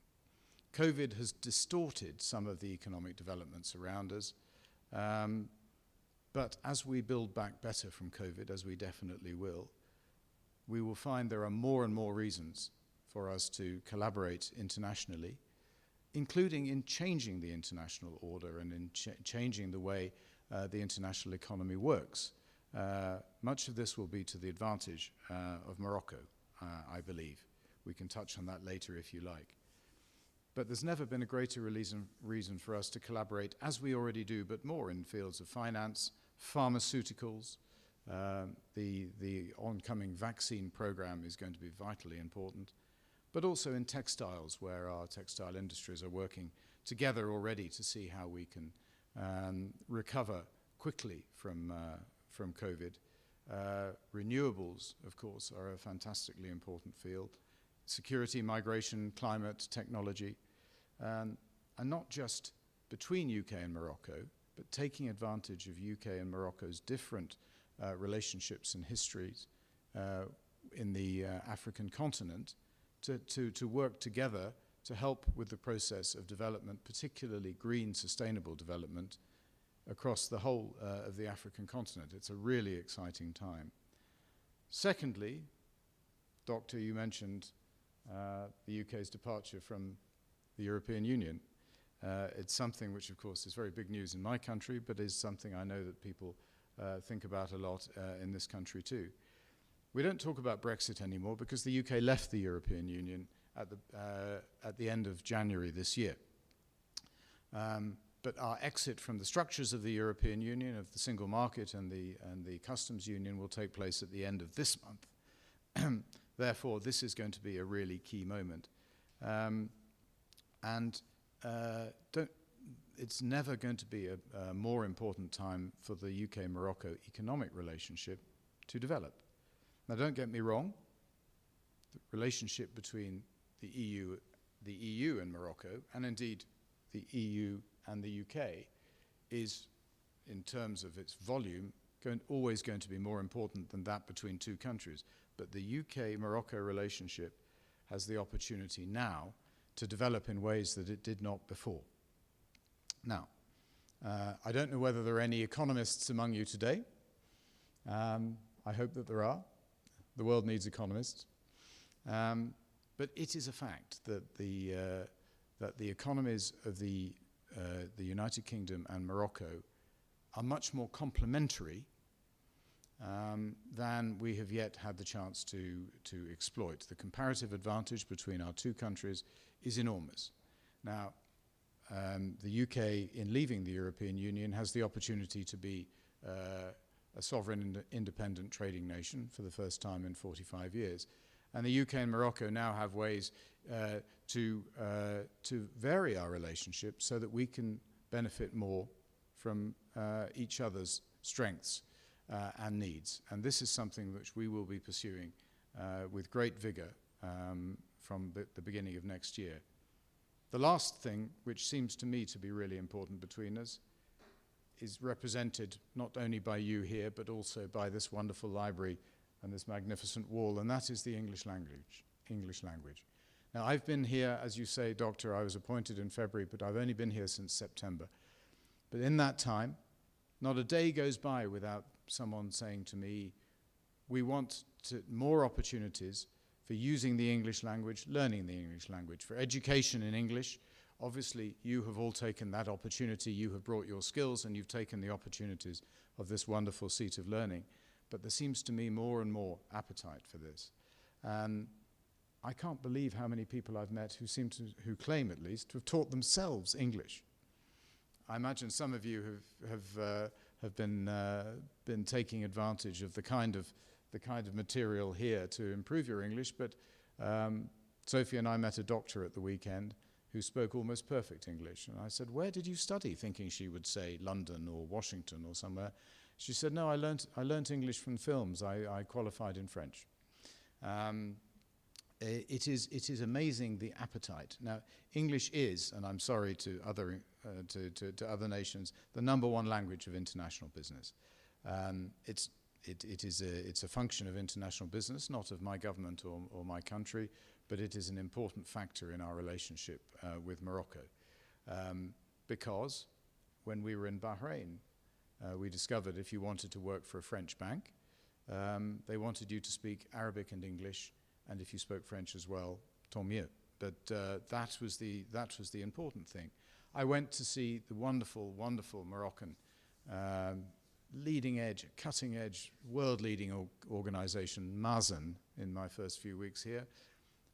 COVID has distorted some of the economic developments around us, but as we build back better from COVID, as we definitely will, we will find there are more and more reasons for us to collaborate internationally, including in changing the international order and in changing the way the international economy works. Much of this will be to the advantage of Morocco, I believe. We can touch on that later if you like. But there's never been a greater reason for us to collaborate, as we already do, but more in fields of finance, pharmaceuticals. The oncoming vaccine program is going to be vitally important, but also in textiles, where our textile industries are working together already to see how we can recover quickly from COVID. Renewables, of course, are a fantastically important field. Security, migration, climate, technology, and not just between UK and Morocco, but taking advantage of UK and Morocco's different relationships and histories in the African continent to work together to help with the process of development, particularly green, sustainable development, across the whole of the African continent. It's a really exciting time. Secondly, Doctor, you mentioned the UK's departure from the European Union. It's something which, of course, is very big news in my country, but is something I know that people think about a lot in this country too. We don't talk about Brexit anymore because the UK left the European Union at the end of January this year. But our exit from the structures of the European Union, of the single market and the customs union, will take place at the end of this month. Therefore, this is going to be a really key moment. It's never going to be a more important time for the UK-Morocco economic relationship to develop. Now, don't get me wrong. The relationship between the EU and Morocco, and indeed the EU and the UK, is, in terms of its volume, always going to be more important than that between two countries. But the UK-Morocco relationship has the opportunity now to develop in ways that it did not before. Now, I don't know whether there are any economists among you today. I hope that there are. The world needs economists. But it is a fact that the economies of the United Kingdom and Morocco are much more complementary than we have yet had the chance to exploit. The comparative advantage between our two countries is enormous. Now, the UK, in leaving the European Union, has the opportunity to be a sovereign independent trading nation for the first time in 45 years. And the UK and Morocco now have ways to vary our relationship so that we can benefit more from each other's strengths and needs. And this is something which we will be pursuing with great vigor from the beginning of next year. The last thing, which seems to me to be really important between us, is represented not only by you here, but also by this wonderful library and this magnificent wall, and that is the English language. Now, I've been here, as you say, Doctor, I was appointed in February, but I've only been here since September. But in that time, not a day goes by without someone saying to me, we want more opportunities for using the English language, learning the English language, for education in English. Obviously, you have all taken that opportunity. You have brought your skills and you've taken the opportunities of this wonderful seat of learning. But there seems to me more and more appetite for this. I can't believe how many people I've met who claim at least, to have taught themselves English. I imagine some of you have been taking advantage of the kind of material here to improve your English, but Sophie and I met a doctor at the weekend who spoke almost perfect English. And I said, where did you study? Thinking she would say London or Washington or somewhere. She said, no, I learnt English from films. I qualified in French. It is amazing the appetite. Now, English is, and I'm sorry to other nations, the #1 language of international business. It's a function of international business, not of my government or my country, but it is an important factor in our relationship with Morocco. Because when we were in Bahrain, we discovered if you wanted to work for a French bank, they wanted you to speak Arabic and English, and if you spoke French as well, tant mieux. But that was the important thing. I went to see the wonderful, wonderful Moroccan leading edge, cutting edge, world-leading organization, Mazen, in my first few weeks here.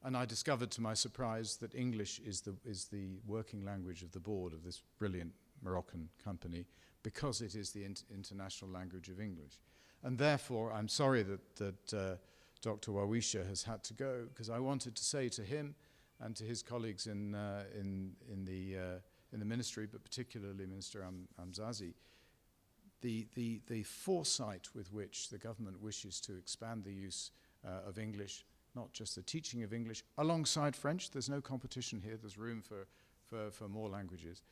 And I discovered to my surprise that English is the working language of the board of this brilliant Moroccan company, because it is the international language of English. And therefore, I'm sorry that Dr. Wawisha has had to go, because I wanted to say to him and to his colleagues in the ministry, but particularly Minister Amzazi, the foresight with which the government wishes to expand the use of English, not just the teaching of English, alongside French. There's no competition here. There's room for more languages.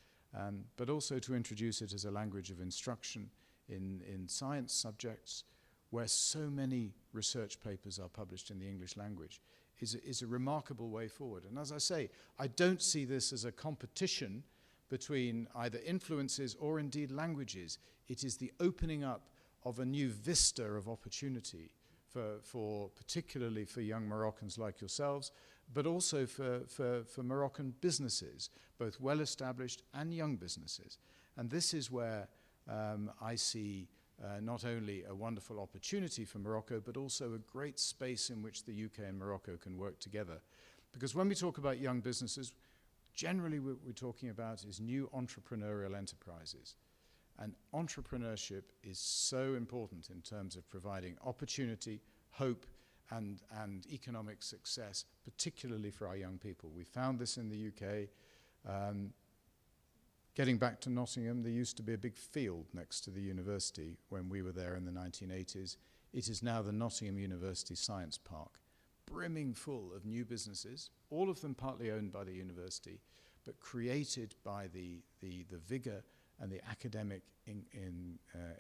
But also to introduce it as a language of instruction in science subjects, where so many research papers are published in the English language, is a remarkable way forward. And as I say, I don't see this as a competition between either influences or indeed languages. It is the opening up of a new vista of opportunity particularly for young Moroccans like yourselves, but also for Moroccan businesses, both well-established and young businesses. And this is where I see not only a wonderful opportunity for Morocco, but also a great space in which the UK and Morocco can work together. Because when we talk about young businesses, generally what we're talking about is new entrepreneurial enterprises. And entrepreneurship is so important in terms of providing opportunity, hope, and economic success, particularly for our young people. We found this in the UK. Getting back to Nottingham, there used to be a big field next to the university when we were there in the 1980s. It is now the Nottingham University Science Park, brimming full of new businesses, all of them partly owned by the university, but created by the vigor and the academic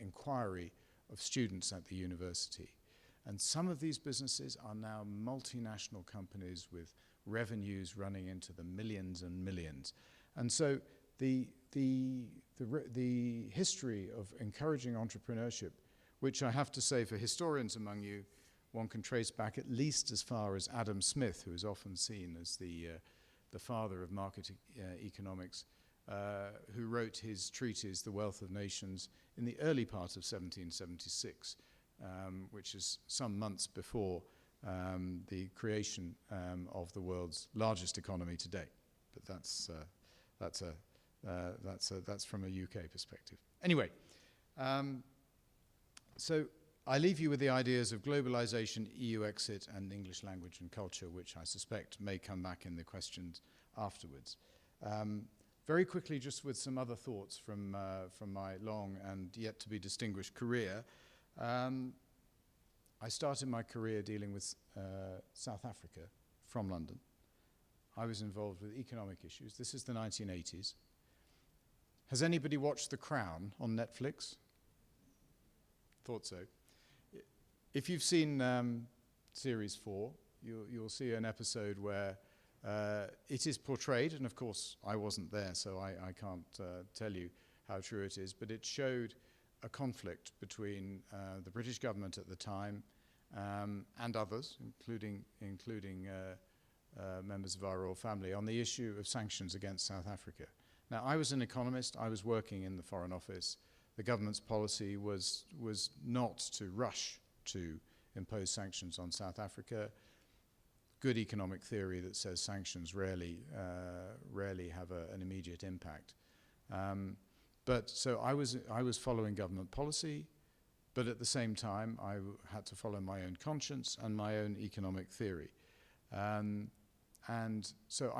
inquiry of students at the university. And some of these businesses are now multinational companies with revenues running into the millions and millions. And so the history of encouraging entrepreneurship, which I have to say for historians among you, one can trace back at least as far as Adam Smith, who is often seen as the father of market economics, who wrote his treatise, The Wealth of Nations, in the early part of 1776, which is some months before the creation of the world's largest economy today. But that's from a UK perspective. Anyway, so I leave you with the ideas of globalization, EU exit, and English language and culture, which I suspect may come back in the questions afterwards. Very quickly, just with some other thoughts from my long and yet to be distinguished career. I started my career dealing with South Africa from London. I was involved with economic issues. This is the 1980s. Has anybody watched The Crown on Netflix? Thought so. If you've seen series 4, you'll see an episode where it is portrayed, and of course I wasn't there, so I can't tell you how true it is, but it showed a conflict between the British government at the time and others, including members of our royal family, on the issue of sanctions against South Africa. Now, I was an economist. I was working in the Foreign Office. The government's policy was not to rush to impose sanctions on South Africa. Good economic theory that says sanctions rarely have an immediate impact. So I was following government policy, but at the same time I had to follow my own conscience and my own economic theory. And so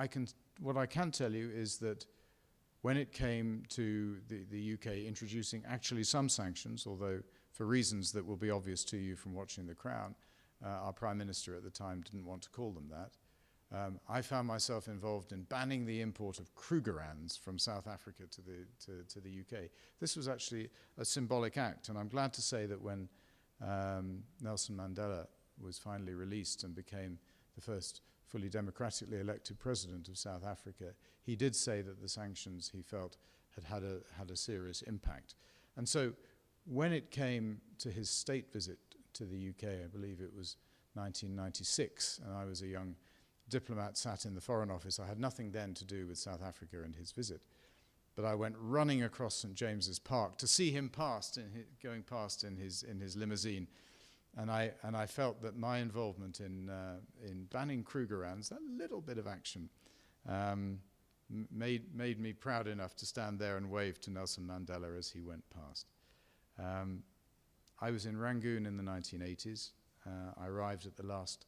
what I can tell you is that when it came to the UK introducing actually some sanctions, although for reasons that will be obvious to you from watching The Crown, our Prime Minister at the time didn't want to call them that, I found myself involved in banning the import of Krugerrands from South Africa to the UK. This was actually a symbolic act, and I'm glad to say that when Nelson Mandela was finally released and became the first fully democratically elected president of South Africa, he did say that the sanctions, he felt, had a serious impact. And so when it came to his state visit to the UK, I believe it was 1996, and I was a young diplomat sat in the Foreign Office. I had nothing then to do with South Africa and his visit, but I went running across St. James's Park to see him going past in his limousine, and I felt that my involvement in banning Krugerrands, that little bit of action, made me proud enough to stand there and wave to Nelson Mandela as he went past. I was in Rangoon in the 1980s. I arrived at the last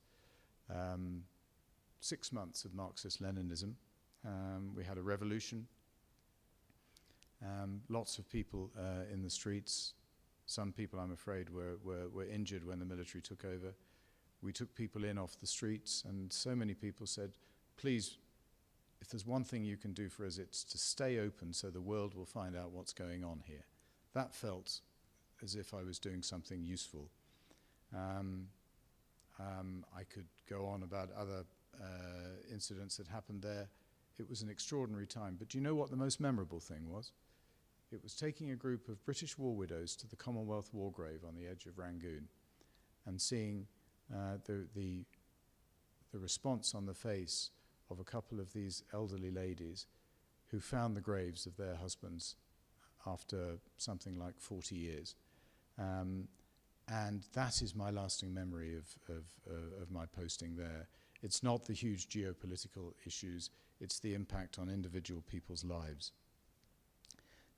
6 months of Marxist-Leninism. We had a revolution. Lots of people in the streets. Some people, I'm afraid, were injured when the military took over. We took people in off the streets, and so many people said, please, if there's one thing you can do for us, it's to stay open so the world will find out what's going on here. That felt as if I was doing something useful. I could go on about other incidents that happened there. It was an extraordinary time. But do you know what the most memorable thing was? It was taking a group of British war widows to the Commonwealth War Grave on the edge of Rangoon and seeing the response on the face of a couple of these elderly ladies who found the graves of their husbands after something like 40 years. And that is my lasting memory of my posting there. It's not the huge geopolitical issues, it's the impact on individual people's lives.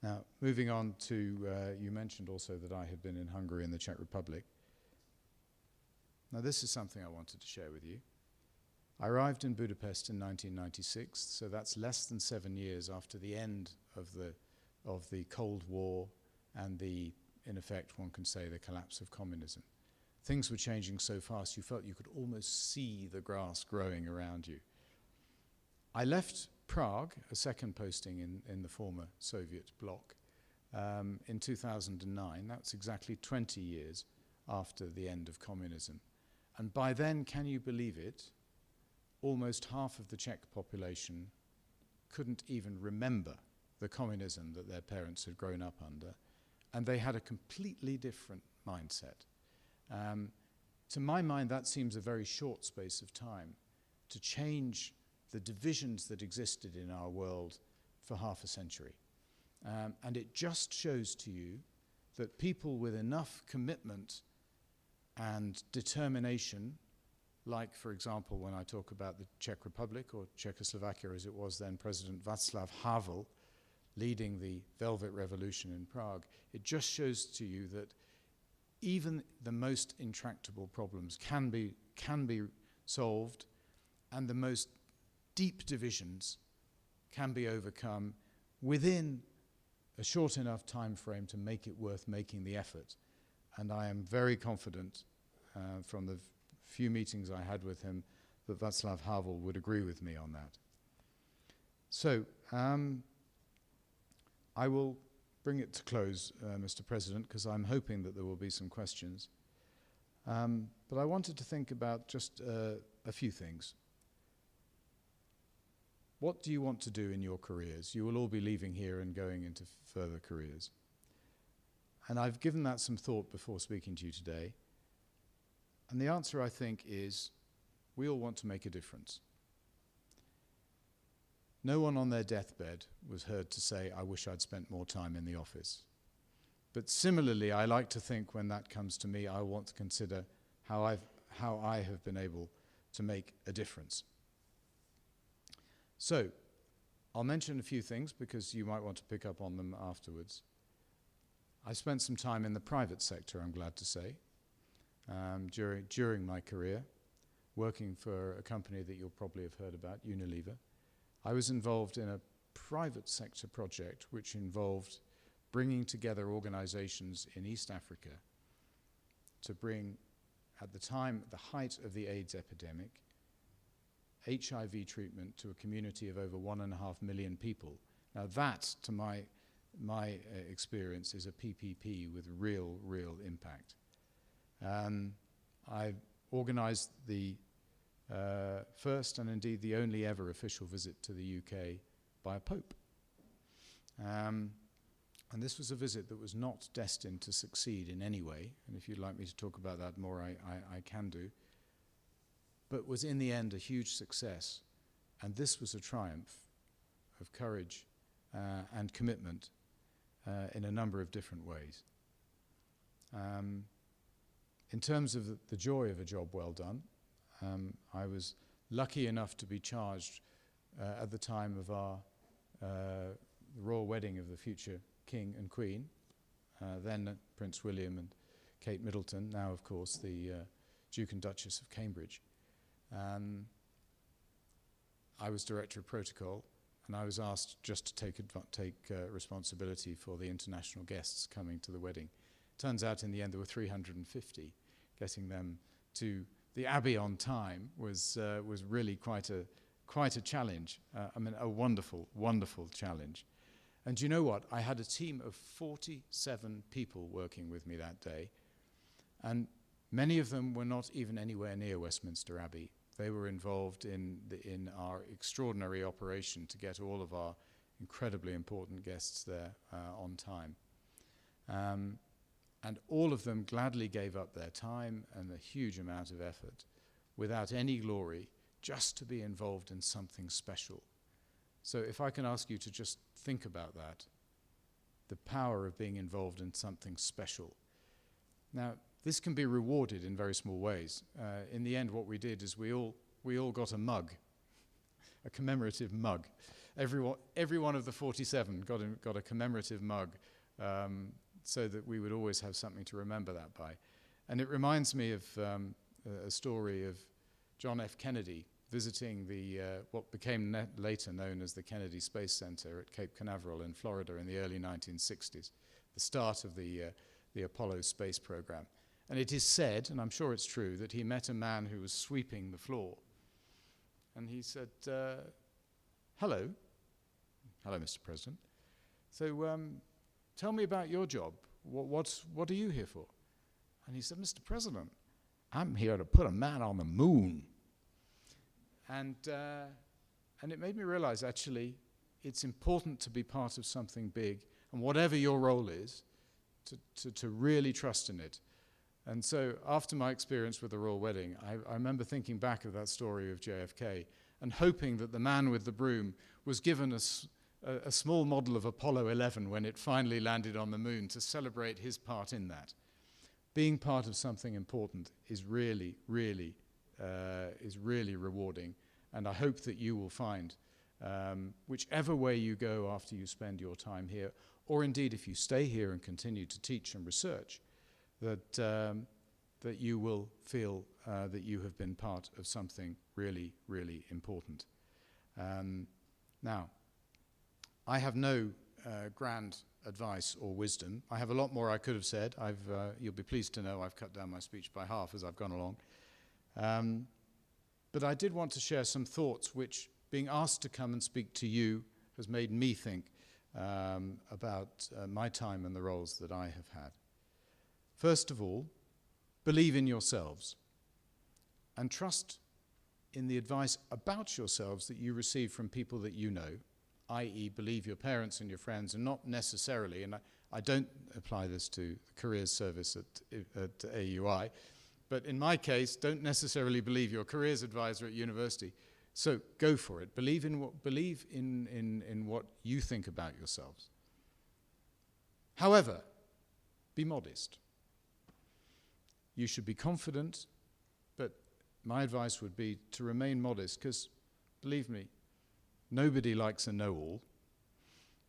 Now, moving on to, you mentioned also that I had been in Hungary and the Czech Republic. Now, this is something I wanted to share with you. I arrived in Budapest in 1996, so that's less than 7 years after the end of the Cold War and in effect, one can say, the collapse of communism. Things were changing so fast you felt you could almost see the grass growing around you. I left Prague, a second posting in the former Soviet bloc, in 2009. That's exactly 20 years after the end of communism. And by then, can you believe it, almost half of the Czech population couldn't even remember the communism that their parents had grown up under, and they had a completely different mindset. To my mind, that seems a very short space of time to change the divisions that existed in our world for half a century. And it just shows to you that people with enough commitment and determination, like, for example, when I talk about the Czech Republic, or Czechoslovakia as it was then, President Václav Havel leading the Velvet Revolution in Prague, it just shows to you that even the most intractable problems can be solved, and the most deep divisions can be overcome within a short enough time frame to make it worth making the effort. And I am very confident from the few meetings I had with him that Václav Havel would agree with me on that. So I will bring it to close, Mr. President, because I'm hoping that there will be some questions. But I wanted to think about just a few things. what do you want to do in your careers? You will all be leaving here and going into further careers. And I've given that some thought before speaking to you today. And the answer, I think, is we all want to make a difference. No one on their deathbed was heard to say, I wish I'd spent more time in the office. But similarly, I like to think when that comes to me, I want to consider how I have been able to make a difference. So, I'll mention a few things because you might want to pick up on them afterwards. I spent some time in the private sector, I'm glad to say, during my career, working for a company that you'll probably have heard about, Unilever. I was involved in a private sector project which involved bringing together organizations in East Africa to bring, at the time, the height of the AIDS epidemic, HIV treatment to a community of over 1.5 million people. Now that, to my experience, is a PPP with real impact. I organized the first and indeed the only ever official visit to the UK by a pope. And this was a visit that was not destined to succeed in any way, and if you'd like me to talk about that more, I can do, but was in the end a huge success. And this was a triumph of courage and commitment in a number of different ways. In terms of the joy of a job well done, I was lucky enough to be charged at the time of our royal wedding of the future King and Queen, then Prince William and Kate Middleton, now of course the Duke and Duchess of Cambridge. I was Director of Protocol, and I was asked just to take responsibility for the international guests coming to the wedding. Turns out in the end there were 350. Getting them to the Abbey on time was really quite a challenge. I mean, a wonderful challenge. And you know what? I had a team of 47 people working with me that day, and many of them were not even anywhere near Westminster Abbey. They were involved in our extraordinary operation to get all of our incredibly important guests there on time. And all of them gladly gave up their time and a huge amount of effort without any glory, just to be involved in something special. So if I can ask you to just think about that, the power of being involved in something special. Now, this can be rewarded in very small ways. In the end, what we did is we all got a mug, a commemorative mug. Every one of the 47 got a commemorative mug, so that we would always have something to remember that by. And it reminds me of a story of John F. Kennedy visiting what became later known as the Kennedy Space Center at Cape Canaveral in Florida in the early 1960s, the start of the Apollo space program. And it is said, and I'm sure it's true, that he met a man who was sweeping the floor. And he said, hello, Mr. President. So tell me about your job. What are you here for? And he said, Mr. President, I'm here to put a man on the moon. And it made me realize, actually, it's important to be part of something big, and whatever your role is, to really trust in it. And so after my experience with the royal wedding, I remember thinking back of that story of JFK and hoping that the man with the broom was given a small model of Apollo 11 when it finally landed on the moon to celebrate his part in that. Being part of something important is really rewarding, and I hope that you will find, whichever way you go after you spend your time here, or indeed if you stay here and continue to teach and research, that you will feel that you have been part of something really important. Now, I have no grand advice or wisdom. I have a lot more I could have said. You'll be pleased to know I've cut down my speech by half as I've gone along. But I did want to share some thoughts which, being asked to come and speak to you, has made me think about my time and the roles that I have had. First of all, believe in yourselves and trust in the advice about yourselves that you receive from people that you know, i.e. believe your parents and your friends, and not necessarily, and I don't apply this to the careers service at AUI, but in my case, don't necessarily believe your careers advisor at university. So go for it. Believe in what you think about yourselves. However, be modest. You should be confident, but my advice would be to remain modest, because believe me, nobody likes a know-all.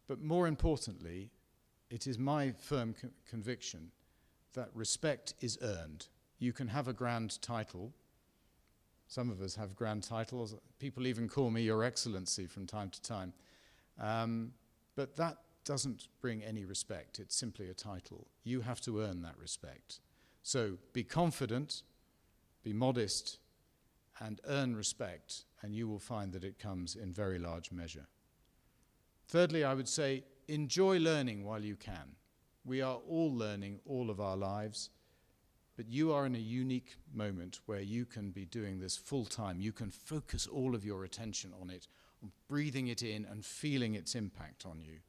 But more importantly, it is my firm conviction that respect is earned. You can have a grand title. Some of us have grand titles. People even call me Your Excellency from time to time. But that doesn't bring any respect. It's simply a title. You have to earn that respect. So be confident, be modest, and earn respect, and you will find that it comes in very large measure. Thirdly, I would say, enjoy learning while you can. We are all learning all of our lives, but you are in a unique moment where you can be doing this full time. You can focus all of your attention on it, on breathing it in and feeling its impact on you.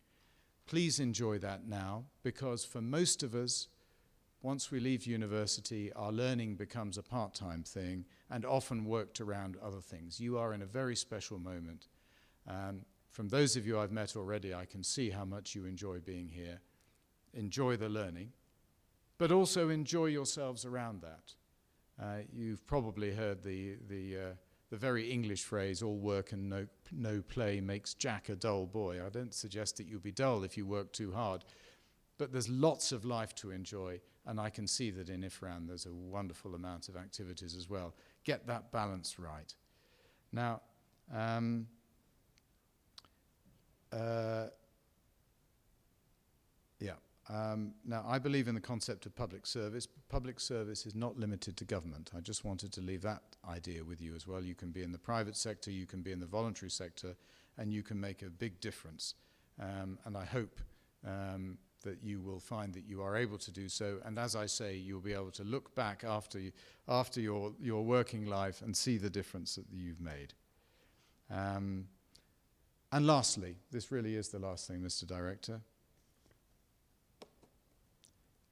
Please enjoy that now, because for most of us, once we leave university, our learning becomes a part-time thing and often worked around other things. You are in a very special moment. From those of you I've met already, I can see how much you enjoy being here. Enjoy the learning, but also enjoy yourselves around that. You've probably heard the very English phrase, all work and no play makes Jack a dull boy. I don't suggest that you'll be dull if you work too hard, but there's lots of life to enjoy, and I can see that in Ifrane there's a wonderful amount of activities as well. Get that balance right. Now, now, I believe in the concept of public service. Public service is not limited to government. I just wanted to leave that idea with you as well. You can be in the private sector, you can be in the voluntary sector, and you can make a big difference. And I hope that you will find that you are able to do so. And as I say, you'll be able to look back after your working life and see the difference that you've made. And lastly, this really is the last thing, Mr. Director.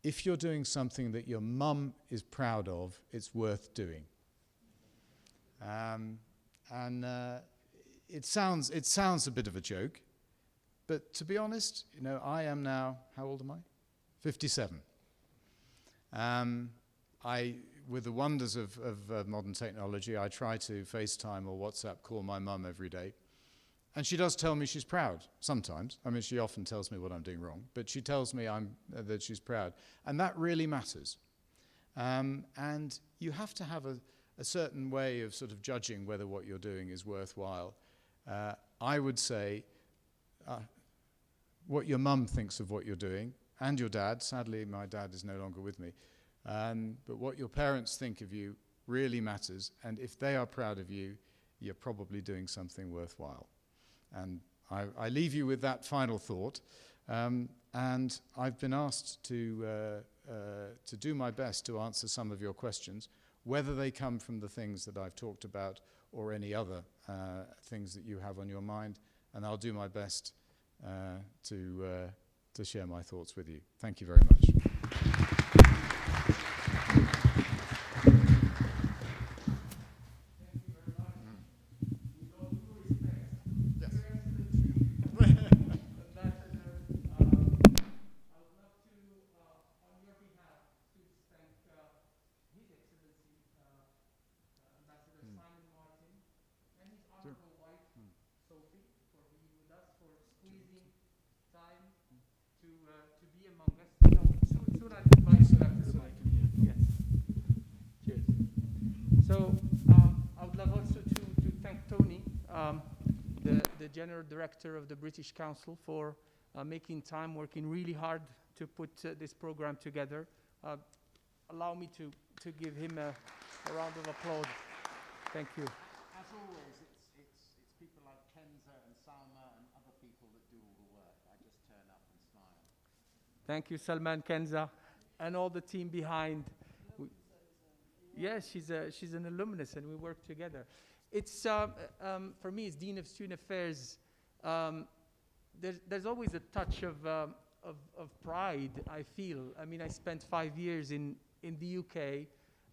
If you're doing something that your mum is proud of, it's worth doing. It sounds a bit of a joke, but to be honest, you know, I am now, how old am I? 57. With the wonders of modern technology, I try to FaceTime or WhatsApp call my mum every day. And she does tell me she's proud, sometimes. I mean, she often tells me what I'm doing wrong, but she tells me that she's proud. And that really matters. And you have to have a certain way of sort of judging whether what you're doing is worthwhile. I would say what your mum thinks of what you're doing, and your dad. Sadly, my dad is no longer with me. But what your parents think of you really matters. And if they are proud of you, you're probably doing something worthwhile. And I leave you with that final thought. And I've been asked to do my best to answer some of your questions, whether they come from the things that I've talked about or any other things that you have on your mind. And I'll do my best to share my thoughts with you. Thank you very much. The General Director of the British Council, for making time, working really hard to put this program together. Allow me to give him a round of applause. Thank you. As always, it's people like Kenza and Salma and other people that do all the work. I just turn up and smile. Thank you, Salman, Kenza, and all the team behind. Yes, she's an alumnus, and we work together. it's for me, as Dean of Student Affairs, there's always a touch of pride, I feel. I mean, I spent 5 years in the UK.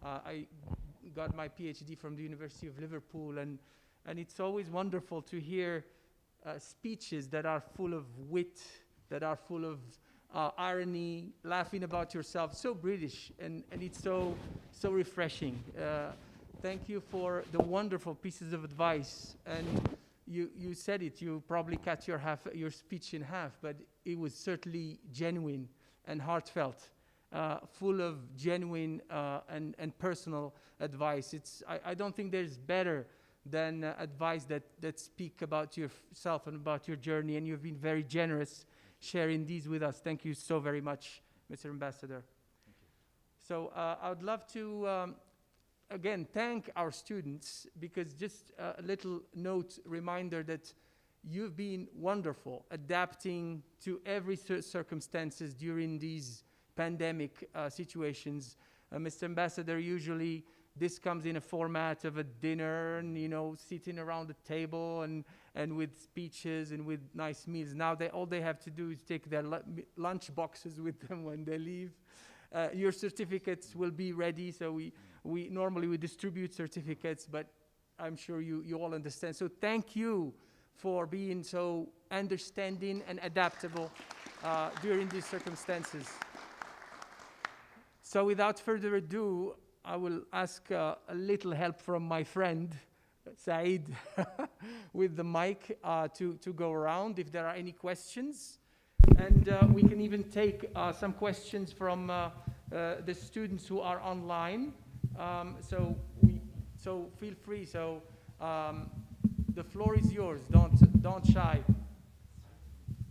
I got my PhD from the University of Liverpool, and it's always wonderful to hear speeches that are full of wit, that are full of irony, laughing about yourself. So British, and it's so refreshing. Thank you for the wonderful pieces of advice. And you said it, you probably cut your speech in half, but it was certainly genuine and heartfelt, full of genuine and personal advice. I don't think there's better than advice that speak about yourself and about your journey, and you've been very generous sharing these with us. Thank you so very much, Mr. Ambassador. Thank you. So I would love to again thank our students, because just a little note reminder that you've been wonderful adapting to every circumstances during these pandemic situations. Mr. Ambassador, usually this comes in a format of a dinner and, you know, sitting around the table and with speeches and with nice meals. Now all they have to do is take their lunch boxes with them when they leave. Your certificates will be ready, so we normally distribute certificates, but I'm sure you all understand. So thank you for being so understanding and adaptable during these circumstances. So without further ado, I will ask a little help from my friend, Saeed, with the mic to go around if there are any questions. And we can even take some questions from the students who are online. So feel free. So the floor is yours. Don't shy.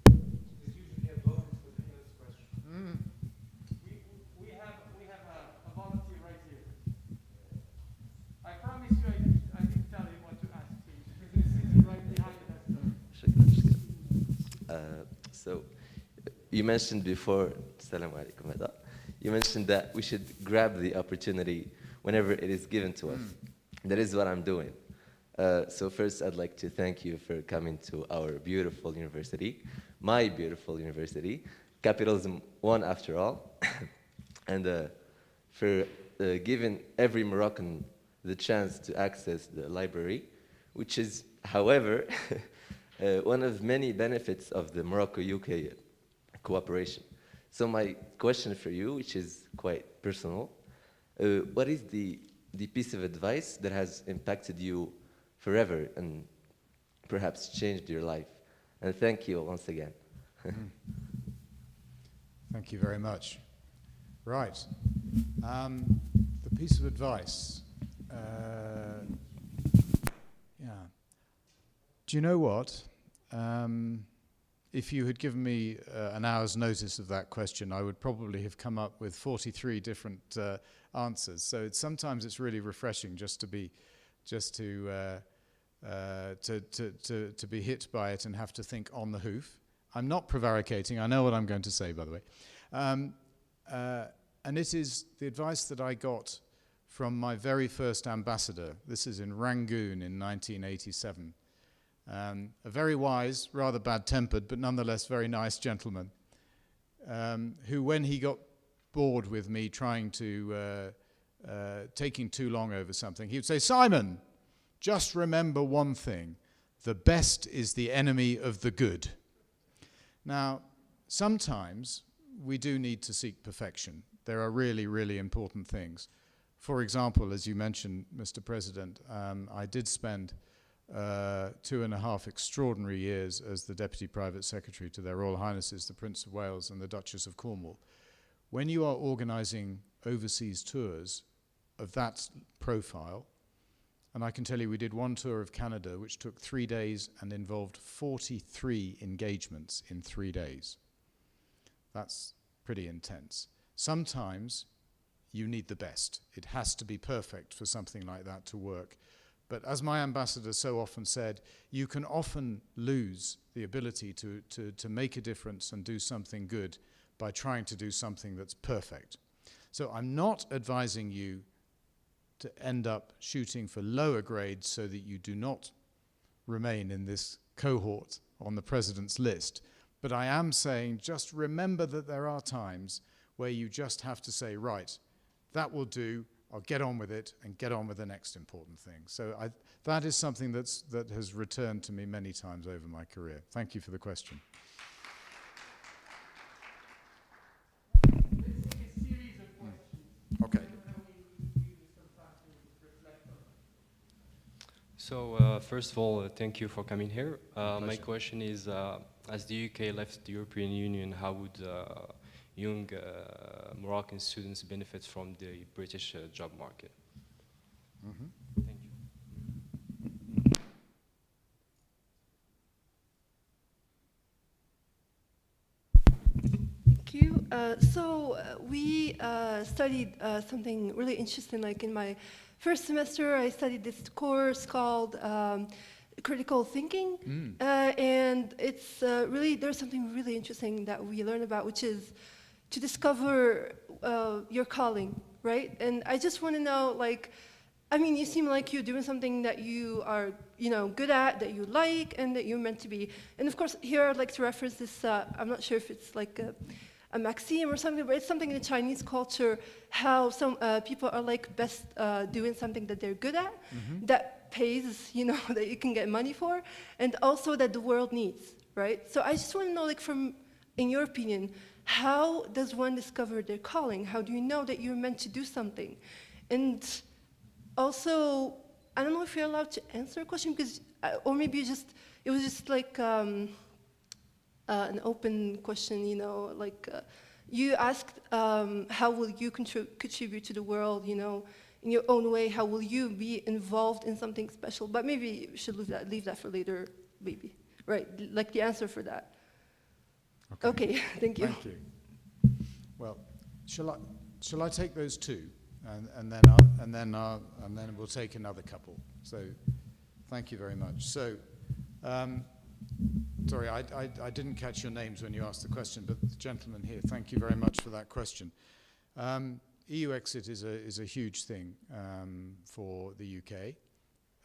There's usually a bonus for the first question. We have a volunteer right here. I promise you, I didn't tell him what to ask him. He's sitting right behind us. So you mentioned before, Assalamu alaikum, Ada. You mentioned that we should grab the opportunity whenever it is given to us. That is what I'm doing. So first, I'd like to thank you for coming to our beautiful university, my beautiful university, Capitalism 1 after all, and for giving every Moroccan the chance to access the library, which is, however, one of many benefits of the Morocco-UK cooperation. So my question for you, which is quite personal, what is the piece of advice that has impacted you forever and perhaps changed your life? And thank you once again. Thank you very much. Right. The piece of advice. Yeah. Do you know what? If you had given me an hour's notice of that question, I would probably have come up with 43 different answers. So sometimes it's really refreshing just to be hit by it and have to think on the hoof. I'm not prevaricating. I know what I'm going to say, by the way. And it is the advice that I got from my very first ambassador. This is in Rangoon in 1987. A very wise, rather bad-tempered, but nonetheless very nice gentleman, who, when he got bored with me trying to, taking too long over something, he would say, "Simon, just remember one thing. The best is the enemy of the good." Now, sometimes we do need to seek perfection. There are really, really important things. For example, as you mentioned, Mr. President, I did spend 2.5 extraordinary years as the Deputy Private Secretary to their Royal Highnesses, the Prince of Wales and the Duchess of Cornwall. When you are organizing overseas tours of that profile, and I can tell you we did one tour of Canada which took 3 days and involved 43 engagements in 3 days. That's pretty intense. Sometimes you need the best. It has to be perfect for something like that to work. But as my ambassador so often said, you can often lose the ability to make a difference and do something good by trying to do something that's perfect. So I'm not advising you to end up shooting for lower grades so that you do not remain in this cohort on the president's list. But I am saying, just remember that there are times where you just have to say, right, that will do, I'll get on with it and get on with the next important thing. So that is something that has returned to me many times over my career. Thank you for the question. Okay. So first of all, thank you for coming here. My question is, as the UK left the European Union, how would young Moroccan students benefit from the British job market? Mm-hmm. Thank you. Thank you. We studied something really interesting. Like in my first semester, I studied this course called critical thinking, and it's really, there's something really interesting that we learn about, which is to discover your calling, right? And I just want to know, like, I mean, you seem like you're doing something that you are, good at, that you like, and that you're meant to be. And of course, here I'd like to reference this, I'm not sure if it's like a maxim or something, but it's something in the Chinese culture, how some people are like best doing something that they're good at, that pays, that you can get money for, and also that the world needs, right? So I just want to know, like, in your opinion, how does one discover their calling? How do you know that you're meant to do something? And also, I don't know if you're allowed to answer a question, because, or maybe it was just like an open question, you asked, how will you contribute to the world, in your own way? How will you be involved in something special? But maybe we should leave that for later, maybe, right? Like the answer for that. Okay, thank you. Thank you. Well, shall I take those two, and then we'll take another couple. So, thank you very much. So, sorry, I didn't catch your names when you asked the question, but the gentleman here, thank you very much for that question. EU exit is a huge thing for the UK.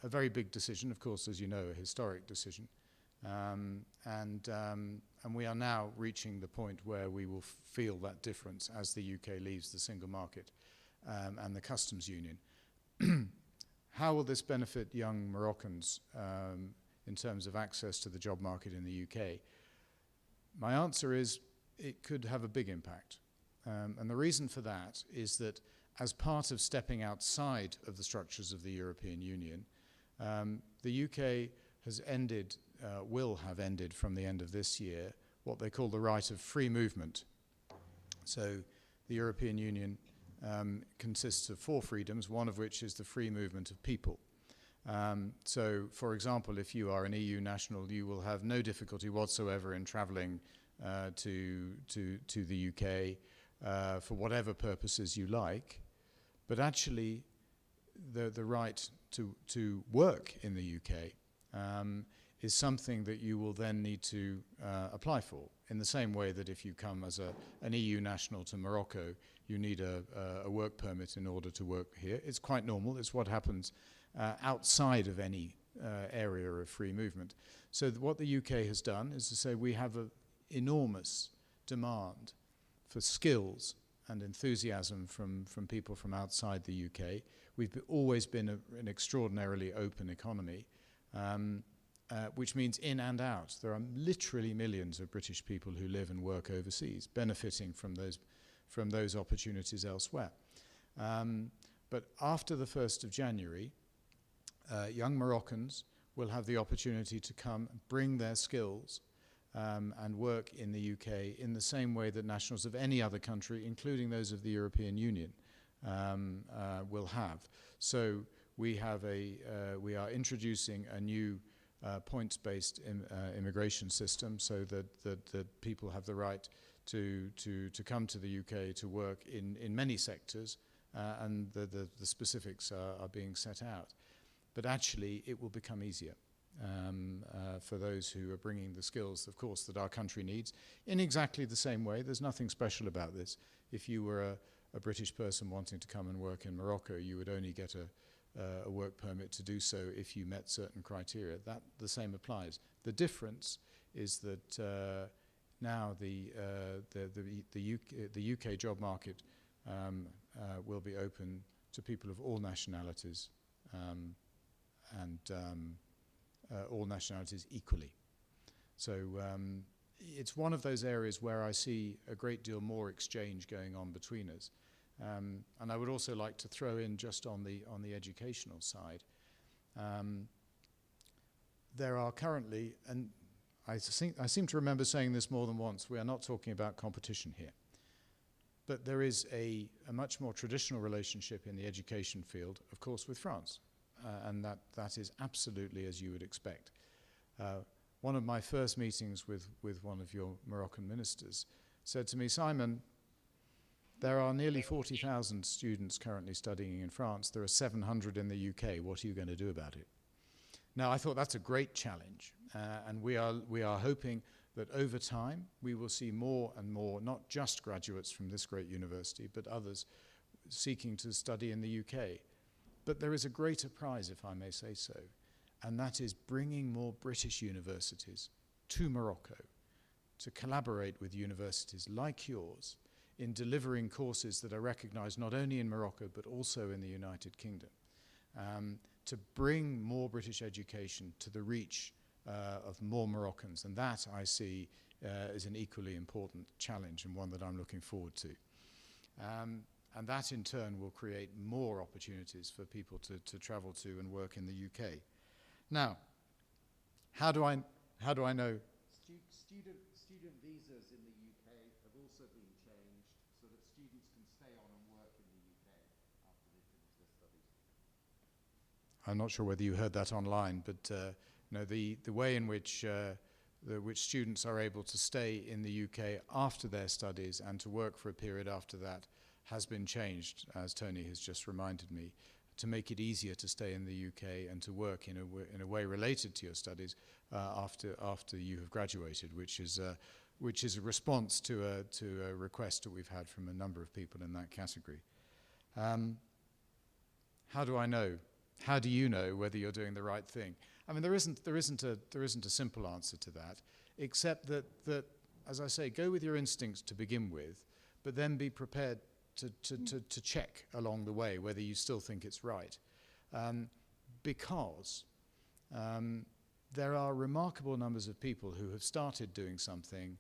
A very big decision, of course, as you know, a historic decision. And we are now reaching the point where we will feel that difference as the UK leaves the single market and the customs union. How will this benefit young Moroccans in terms of access to the job market in the UK? My answer is it could have a big impact. And the reason for that is that as part of stepping outside of the structures of the European Union, the UK has ended, will have ended from the end of this year, what they call the right of free movement. So the European Union consists of 4 freedoms, one of which is the free movement of people. So, for example, if you are an EU national, you will have no difficulty whatsoever in travelling to the UK for whatever purposes you like. But actually, the right to work in the UK is something that you will then need to apply for, in the same way that if you come as an EU national to Morocco, you need a work permit in order to work here. It's quite normal. It's what happens outside of any area of free movement. So what the UK has done is to say we have an enormous demand for skills and enthusiasm from people from outside the UK. We've always been an extraordinarily open economy, which means in and out. There are literally millions of British people who live and work overseas, benefiting from those opportunities elsewhere. But after the 1st of January, young Moroccans will have the opportunity to come and bring their skills and work in the UK in the same way that nationals of any other country, including those of the European Union, will have. So we are introducing a new points-based immigration system, so that people have the right to come to the UK to work in many sectors, and the specifics are being set out. But actually, it will become easier for those who are bringing the skills, of course, that our country needs, in exactly the same way. There's nothing special about this. If you were a British person wanting to come and work in Morocco, you would only get a work permit to do so if you met certain criteria. That the same applies. The difference is that now the UK job market will be open to people of all nationalities and all nationalities equally. So it's one of those areas where I see a great deal more exchange going on between us. And I would also like to throw in, just on the educational side, there are currently, and I seem to remember saying this more than once, we are not talking about competition here. But there is a much more traditional relationship in the education field, of course, with France. And that is absolutely as you would expect. One of my first meetings with one of your Moroccan ministers said to me, Simon, there are nearly 40,000 students currently studying in France. There are 700 in the UK. What are you going to do about it? Now, I thought that's a great challenge. And we are hoping that over time we will see more and more, not just graduates from this great university, but others seeking to study in the UK. But there is a greater prize, if I may say so, and that is bringing more British universities to Morocco to collaborate with universities like yours in delivering courses that are recognized not only in Morocco but also in the United Kingdom, to bring more British education to the reach of more Moroccans. And that, I see, is an equally important challenge, and one that I'm looking forward to. And that in turn will create more opportunities for people to travel to and work in the UK. Now, how do I know? Student visas in the UK have also been changed so that students can stay on and work in the UK after they finish their studies. I'm not sure whether you heard that online, but the way in which students are able to stay in the UK after their studies and to work for a period after that has been changed, as Tony has just reminded me, to make it easier to stay in the UK and to work in a way related to your studies after you have graduated, which is a response to a request that we've had from a number of people in that category. How do I know? How do you know whether you're doing the right thing? I mean, there isn't a simple answer to that, except that as I say, go with your instincts to begin with, but then be prepared to check along the way whether you still think it's right. Because there are remarkable numbers of people who have started doing something,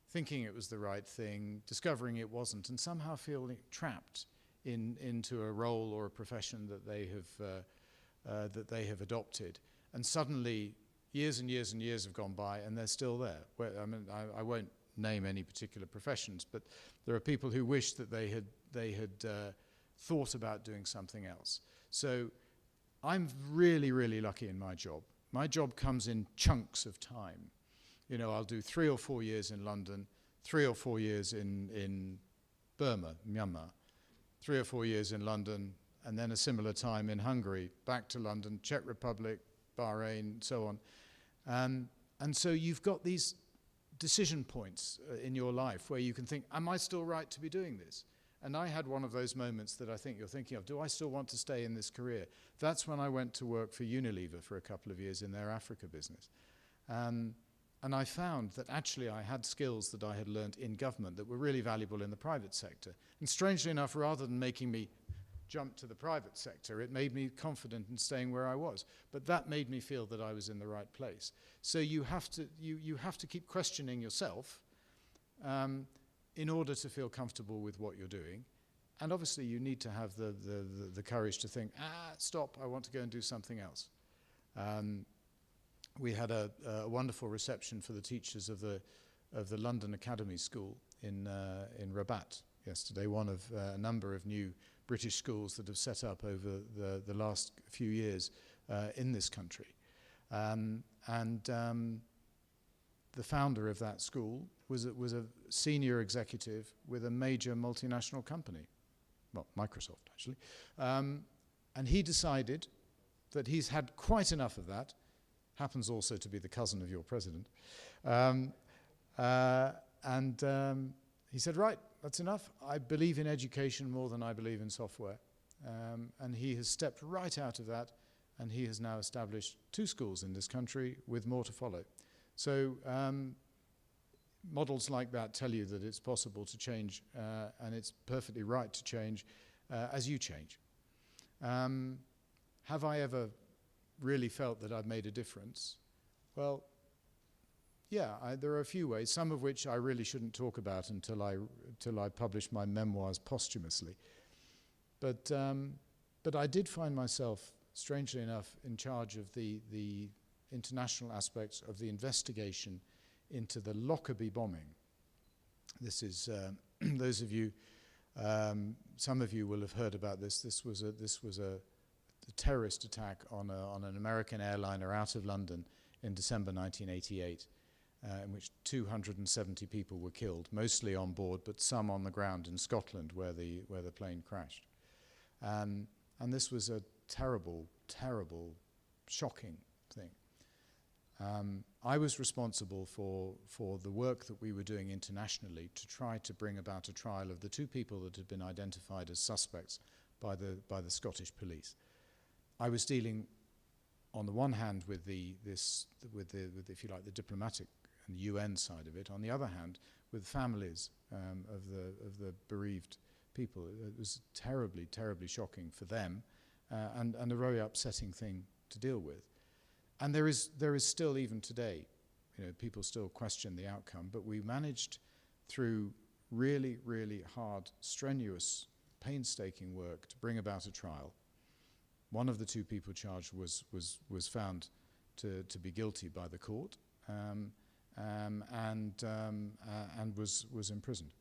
thinking it was the right thing, discovering it wasn't, and somehow feeling trapped into a role or a profession that they have adopted. And suddenly, years and years and years have gone by, and they're still there. I won't name any particular professions, but there are people who wish that they had thought about doing something else. So I'm really, really lucky in my job. My job comes in chunks of time. You know, I'll do 3 or 4 years in London, 3 or 4 years in Burma, Myanmar, 3 or 4 years in London, and then a similar time in Hungary, back to London, Czech Republic, Bahrain, so on. And so you've got these decision points in your life where you can think, am I still right to be doing this? And I had one of those moments that I think you're thinking of. Do I still want to stay in this career? That's when I went to work for Unilever for a couple of years in their Africa business. And I found that actually I had skills that I had learned in government that were really valuable in the private sector. And strangely enough, rather than making me jump to the private sector, it made me confident in staying where I was. But that made me feel that I was in the right place. So you have to keep questioning yourself in order to feel comfortable with what you're doing. And obviously you need to have the courage to think, stop, I want to go and do something else. We had a wonderful reception for the teachers of the London Academy School in Rabat yesterday, one of a number of new British schools that have set up over the last few years in this country. The founder of that school was a senior executive with a major multinational company, well, Microsoft actually, and he decided that he's had quite enough of that, happens also to be the cousin of your president, and he said, right, that's enough. I believe in education more than I believe in software. And he has stepped right out of that, and he has now established 2 schools in this country with more to follow. So models like that tell you that it's possible to change, and it's perfectly right to change as you change. Have I ever really felt that I've made a difference? Well, yeah, there are a few ways, some of which I really shouldn't talk about until I publish my memoirs posthumously. But I did find myself, strangely enough, in charge of the international aspects of the investigation into the Lockerbie bombing. This is, those of you, some of you will have heard about this. This was a terrorist attack on an American airliner out of London in December 1988, in which 270 people were killed, mostly on board, but some on the ground in Scotland where the plane crashed. And this was a terrible, terrible, shocking thing. I was responsible for the work that we were doing internationally to try to bring about a trial of the 2 people that had been identified as suspects by the Scottish police. I was dealing, on the one hand, with if you like, the diplomatic and UN side of it. On the other hand, with families of the bereaved people. It was terribly, terribly shocking for them, and a very upsetting thing to deal with. And there is still, even today, people still question the outcome, but we managed through really, really hard, strenuous, painstaking work to bring about a trial. One of the 2 people charged was found to be guilty by the court, and was imprisoned.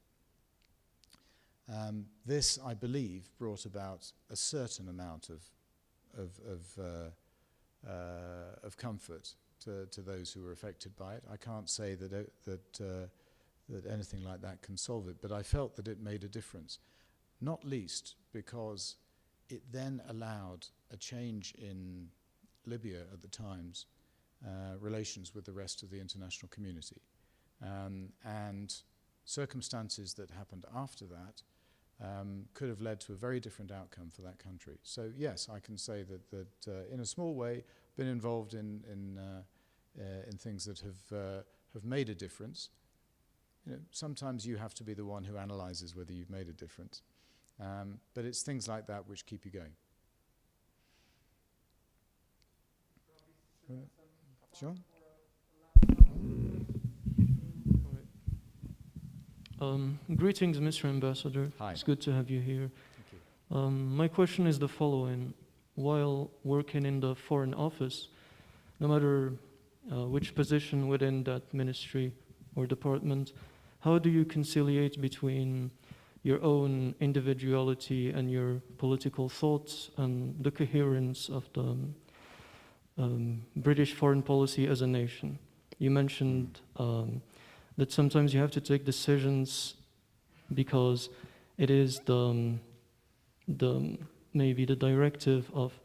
This, I believe, brought about a certain amount of comfort to those who were affected by it. I can't say that anything like that can solve it, but I felt that it made a difference, not least because it then allowed a change in Libya at the time's relations with the rest of the international community. And circumstances that happened after that could have led to a very different outcome for that country. So yes, I can say that in a small way, been involved in things that have made a difference. Sometimes you have to be the one who analyzes whether you've made a difference, but it's things like that which keep you going. Sure. Greetings, Mr. Ambassador. Hi. It's good to have you here. Thank you. My question is the following. While working in the Foreign Office, no matter which position within that ministry or department, how do you conciliate between your own individuality and your political thoughts and the coherence of the British foreign policy as a nation? You mentioned that sometimes you have to take decisions because it is maybe the directive of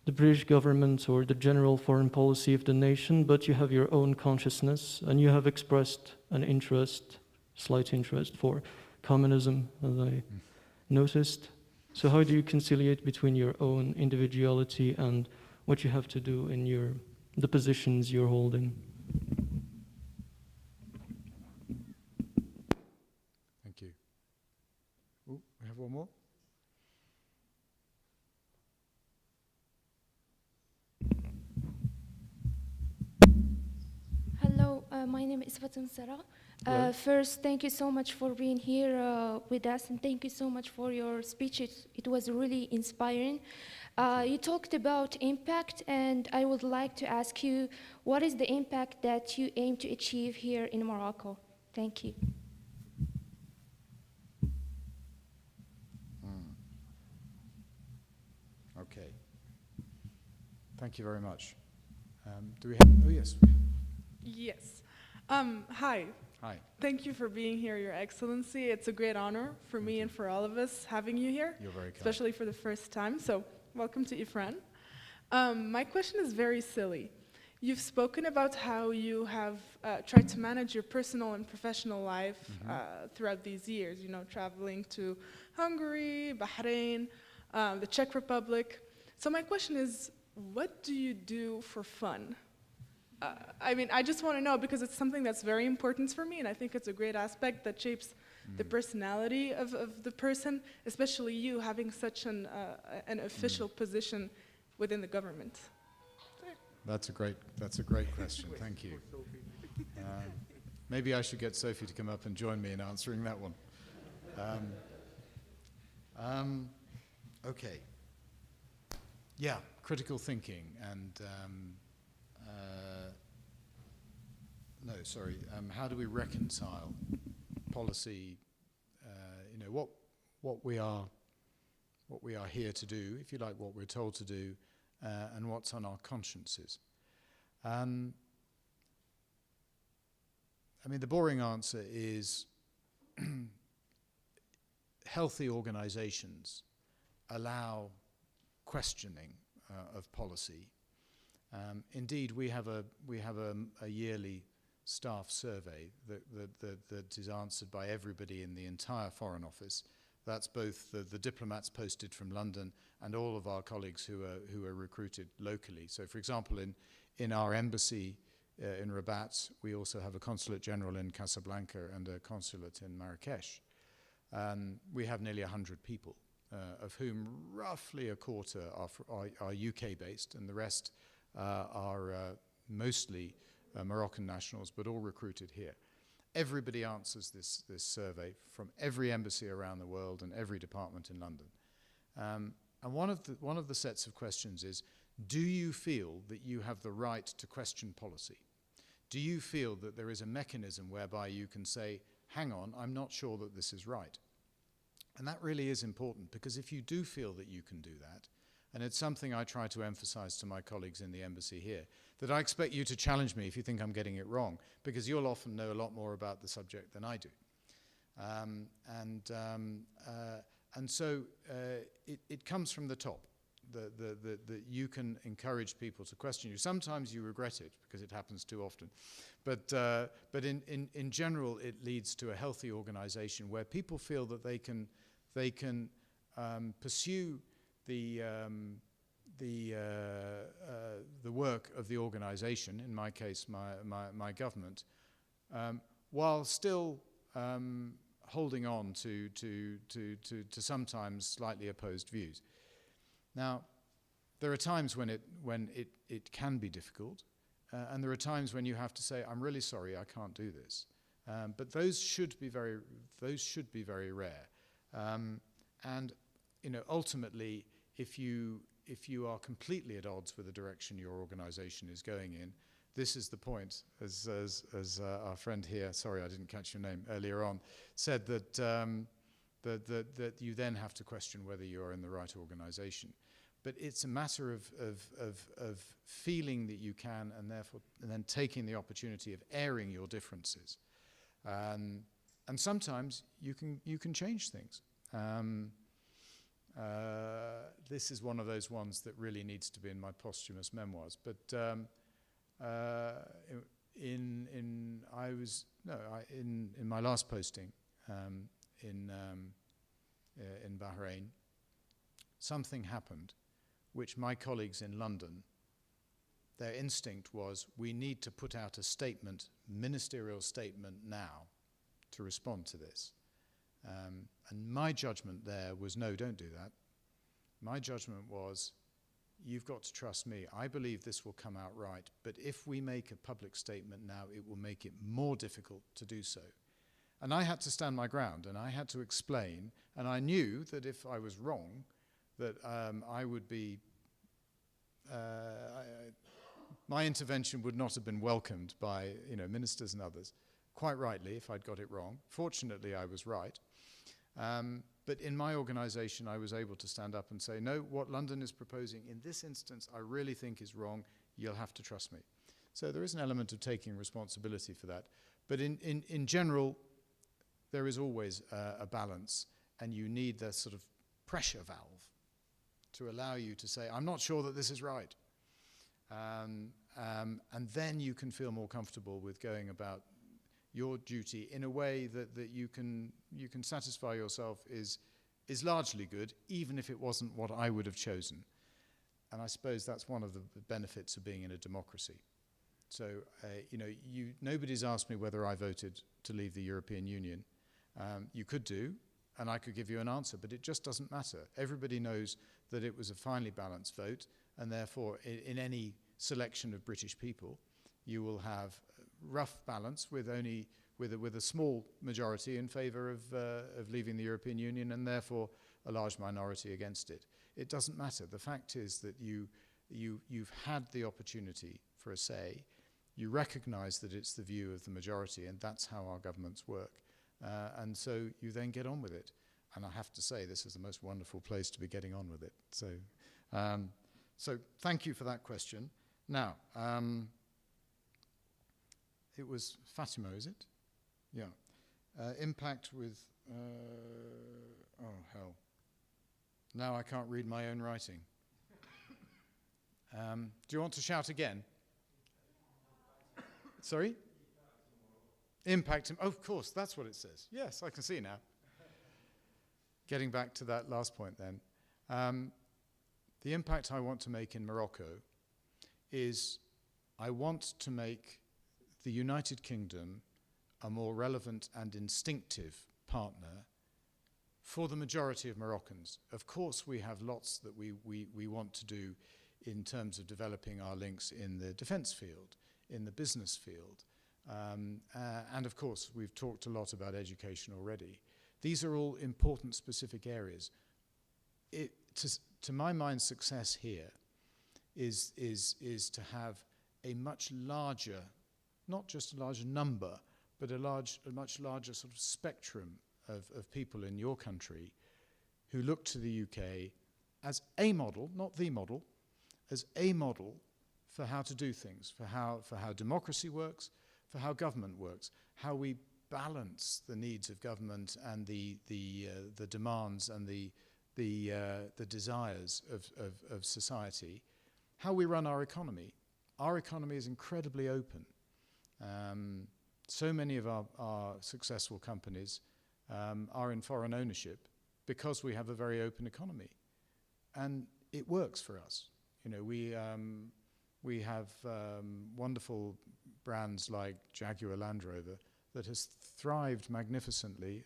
the British government or the general foreign policy of the nation, but you have your own consciousness and you have expressed an interest, slight interest for communism, as I noticed. So how do you conciliate between your own individuality and what you have to do in the positions you're holding? Thank you. Oh, we have one more. Hello, my name is Fatin Sarah. First, thank you so much for being here with us, and thank you so much for your speech. It was really inspiring. You talked about impact, and I would like to ask you, what is the impact that you aim to achieve here in Morocco? Thank you. Okay. Thank you very much. Do we have? Oh yes. Yes. Hi. Hi. Thank you for being here, Your Excellency. It's a great honor for me and for all of us having you here. You're very kind. Especially for the first time. So welcome to Ifrane. My question is very silly. You've spoken about how you have tried to manage your personal and professional life throughout these years, you know, traveling to Hungary, Bahrain, the Czech Republic. So my question is, what do you do for fun? I mean, I just want to know, because it's something that's very important for me, and I think it's a great aspect that shapes the personality of the person, especially you having such an official position within the government. That's a great question. Thank you. Maybe I should get Sophie to come up and join me in answering that one. Okay. Yeah, critical thinking and how do we reconcile policy? You know, what we are here to do, if you like, what we're told to do, and what's on our consciences. I mean, the boring answer is healthy organizations allow questioning of policy. Indeed, we have a yearly staff survey that is answered by everybody in the entire Foreign Office. That's both the diplomats posted from London and all of our colleagues who are recruited locally. So, for example, in our embassy in Rabat, we also have a consulate general in Casablanca and a consulate in Marrakesh. We have nearly 100 people, of whom roughly a quarter are UK-based, and the rest are mostly Moroccan nationals, but all recruited here. Everybody answers this survey from every embassy around the world and every department in London. And one of the sets of questions is, do you feel that you have the right to question policy? Do you feel that there is a mechanism whereby you can say, hang on, I'm not sure that this is right? And that really is important, because if you do feel that you can do that, and it's something I try to emphasize to my colleagues in the embassy here, that I expect you to challenge me if you think I'm getting it wrong, because you'll often know a lot more about the subject than I do. And so it comes from the top, that you can encourage people to question you. Sometimes you regret it, because it happens too often. But in general, it leads to a healthy organization where people feel that they can pursue the work of the organization, in my case, my government, while still holding on to sometimes slightly opposed views. Now, there are times when it can be difficult, and there are times when you have to say, "I'm really sorry, I can't do this." But those should be very rare. And you know, ultimately, if you are completely at odds with the direction your organization is going in, this is the point, as our friend here, sorry I didn't catch your name earlier on, said that you then have to question whether you are in the right organization. But it's a matter of feeling that you can, and then taking the opportunity of airing your differences. And sometimes you can change things. This is one of those ones that really needs to be in my posthumous memoirs. But in my last posting in Bahrain, something happened which my colleagues in London, their instinct was, we need to put out a statement, ministerial statement now, to respond to this. And my judgment there was, no, don't do that. My judgment was, you've got to trust me. I believe this will come out right, but if we make a public statement now, it will make it more difficult to do so. And I had to stand my ground, and I had to explain, and I knew that if I was wrong, that I would be, my intervention would not have been welcomed by ministers and others, quite rightly, if I'd got it wrong. Fortunately, I was right. But in my organization, I was able to stand up and say, no, what London is proposing in this instance, I really think is wrong. You'll have to trust me. So there is an element of taking responsibility for that. But in general, there is always a balance, and you need the sort of pressure valve to allow you to say, I'm not sure that this is right. And then you can feel more comfortable with going about your duty in a way that you can satisfy yourself is largely good, even if it wasn't what I would have chosen. And I suppose that's one of the benefits of being in a democracy. So, nobody's asked me whether I voted to leave the European Union. You could do, and I could give you an answer, but it just doesn't matter. Everybody knows that it was a finely balanced vote, and therefore, in any selection of British people, you will have rough balance with a small majority in favour of leaving the European Union, and therefore a large minority against it. It doesn't matter. The fact is that you've had the opportunity for a say. You recognise that it's the view of the majority, and that's how our governments work. And so you then get on with it. And I have to say, this is the most wonderful place to be getting on with it. So thank you for that question. Now, it was Fatima, is it? Yeah. Impact with, oh hell. Now I can't read my own writing. Do you want to shout again? Sorry? Impact, oh, of course, that's what it says. Yes, I can see now. Getting back to that last point then. The impact I want to make in Morocco is I want to make the United Kingdom a more relevant and instinctive partner for the majority of Moroccans. Of course, we have lots that we want to do in terms of developing our links in the defence field, in the business field. And of course, we've talked a lot about education already. These are all important specific areas. To my mind, success here is to have a much larger, not just a larger number, but a much larger sort of spectrum of people in your country who look to the UK as a model, not the model, as a model for how to do things, for how democracy works, for how government works, how we balance the needs of government and the demands and the desires of society, how we run our economy. Our economy is incredibly open. So many of our successful companies are in foreign ownership because we have a very open economy. And it works for us. You know, we have wonderful brands like Jaguar Land Rover that has thrived magnificently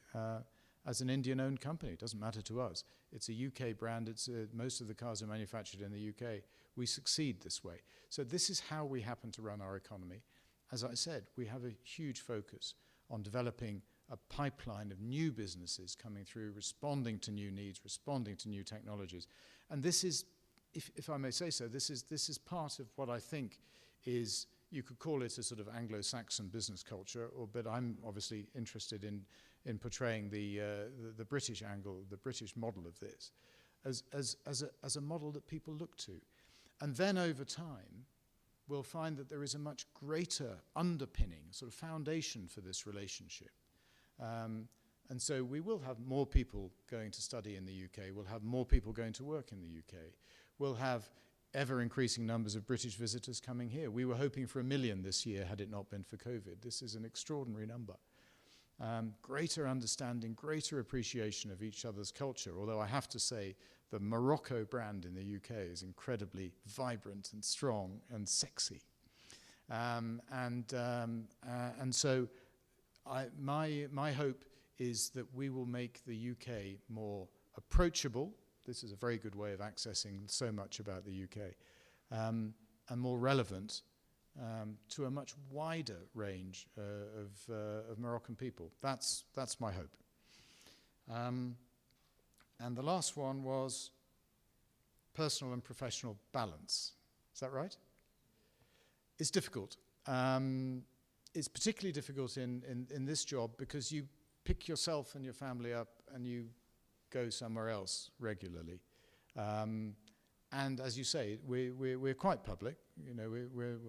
as an Indian-owned company. It doesn't matter to us. It's a UK brand. Most of the cars are manufactured in the UK. We succeed this way. So this is how we happen to run our economy. As I said, we have a huge focus on developing a pipeline of new businesses coming through, responding to new needs, responding to new technologies. And this is, if I may say so, this is part of what I think is, you could call it a sort of Anglo-Saxon business culture, but I'm obviously interested in portraying the British angle, the British model of this, as a model that people look to. And then over time, we'll find that there is a much greater underpinning, sort of foundation for this relationship. And so we will have more people going to study in the UK. We'll have more people going to work in the UK. We'll have ever-increasing numbers of British visitors coming here. We were hoping for 1 million this year had it not been for COVID. This is an extraordinary number. Greater understanding, greater appreciation of each other's culture, although I have to say the Morocco brand in the UK is incredibly vibrant and strong and sexy. And so my hope is that we will make the UK more approachable. This is a very good way of accessing so much about the UK, and more relevant to a much wider range of Moroccan people. That's my hope. And the last one was personal and professional balance. Is that right? It's difficult. It's particularly difficult in this job because you pick yourself and your family up and you go somewhere else regularly. And as you say, we're quite public. You know,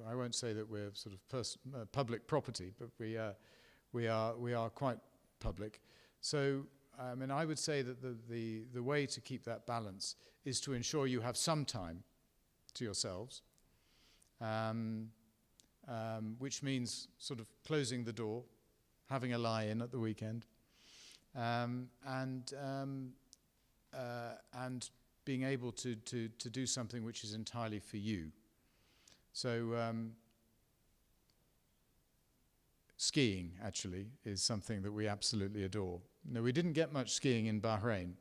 I won't say that we're sort of public property, but we are quite public. So I mean, I would say that the way to keep that balance is to ensure you have some time to yourselves, which means sort of closing the door, having a lie-in at the weekend, and being able to do something which is entirely for you. So skiing, actually, is something that we absolutely adore. Now, we didn't get much skiing in Bahrain,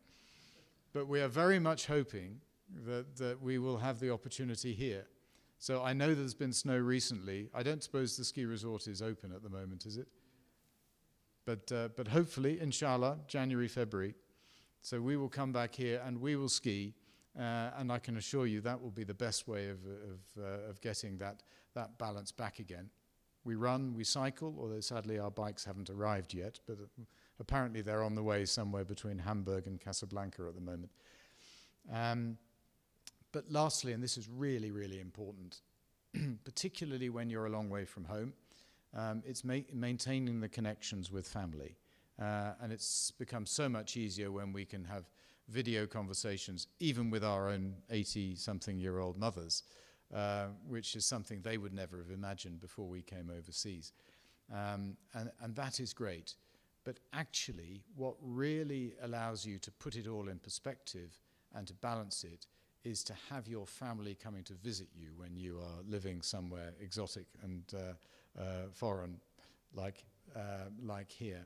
but we are very much hoping that we will have the opportunity here. So I know there's been snow recently. I don't suppose the ski resort is open at the moment, is it? But hopefully, inshallah, January, February. So we will come back here and we will ski, and I can assure you that will be the best way of getting that balance back again. We run, we cycle, although sadly our bikes haven't arrived yet, but apparently they're on the way somewhere between Hamburg and Casablanca at the moment. But lastly, and this is really, really important, particularly when you're a long way from home, it's maintaining the connections with family. And it's become so much easier when we can have video conversations, even with our own 80-something-year-old mothers, which is something they would never have imagined before we came overseas. And that is great. But actually, what really allows you to put it all in perspective and to balance it is to have your family coming to visit you when you are living somewhere exotic and foreign, like here.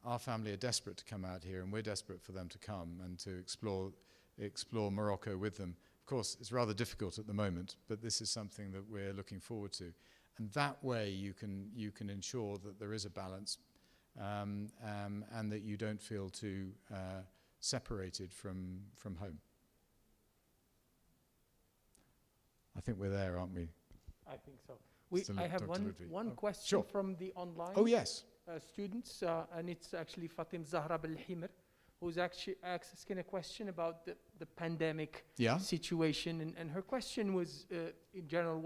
Our family are desperate to come out here, and we're desperate for them to come and to explore Morocco with them. Of course, it's rather difficult at the moment, but this is something that we're looking forward to. And that way you can ensure that there is a balance, and that you don't feel too separated from home. I think we're there, aren't we? I think so. I have one question sure. from the online students, and it's actually Fatim Zahra Belhimr, who's actually asking a question about the pandemic situation. And her question was, in general,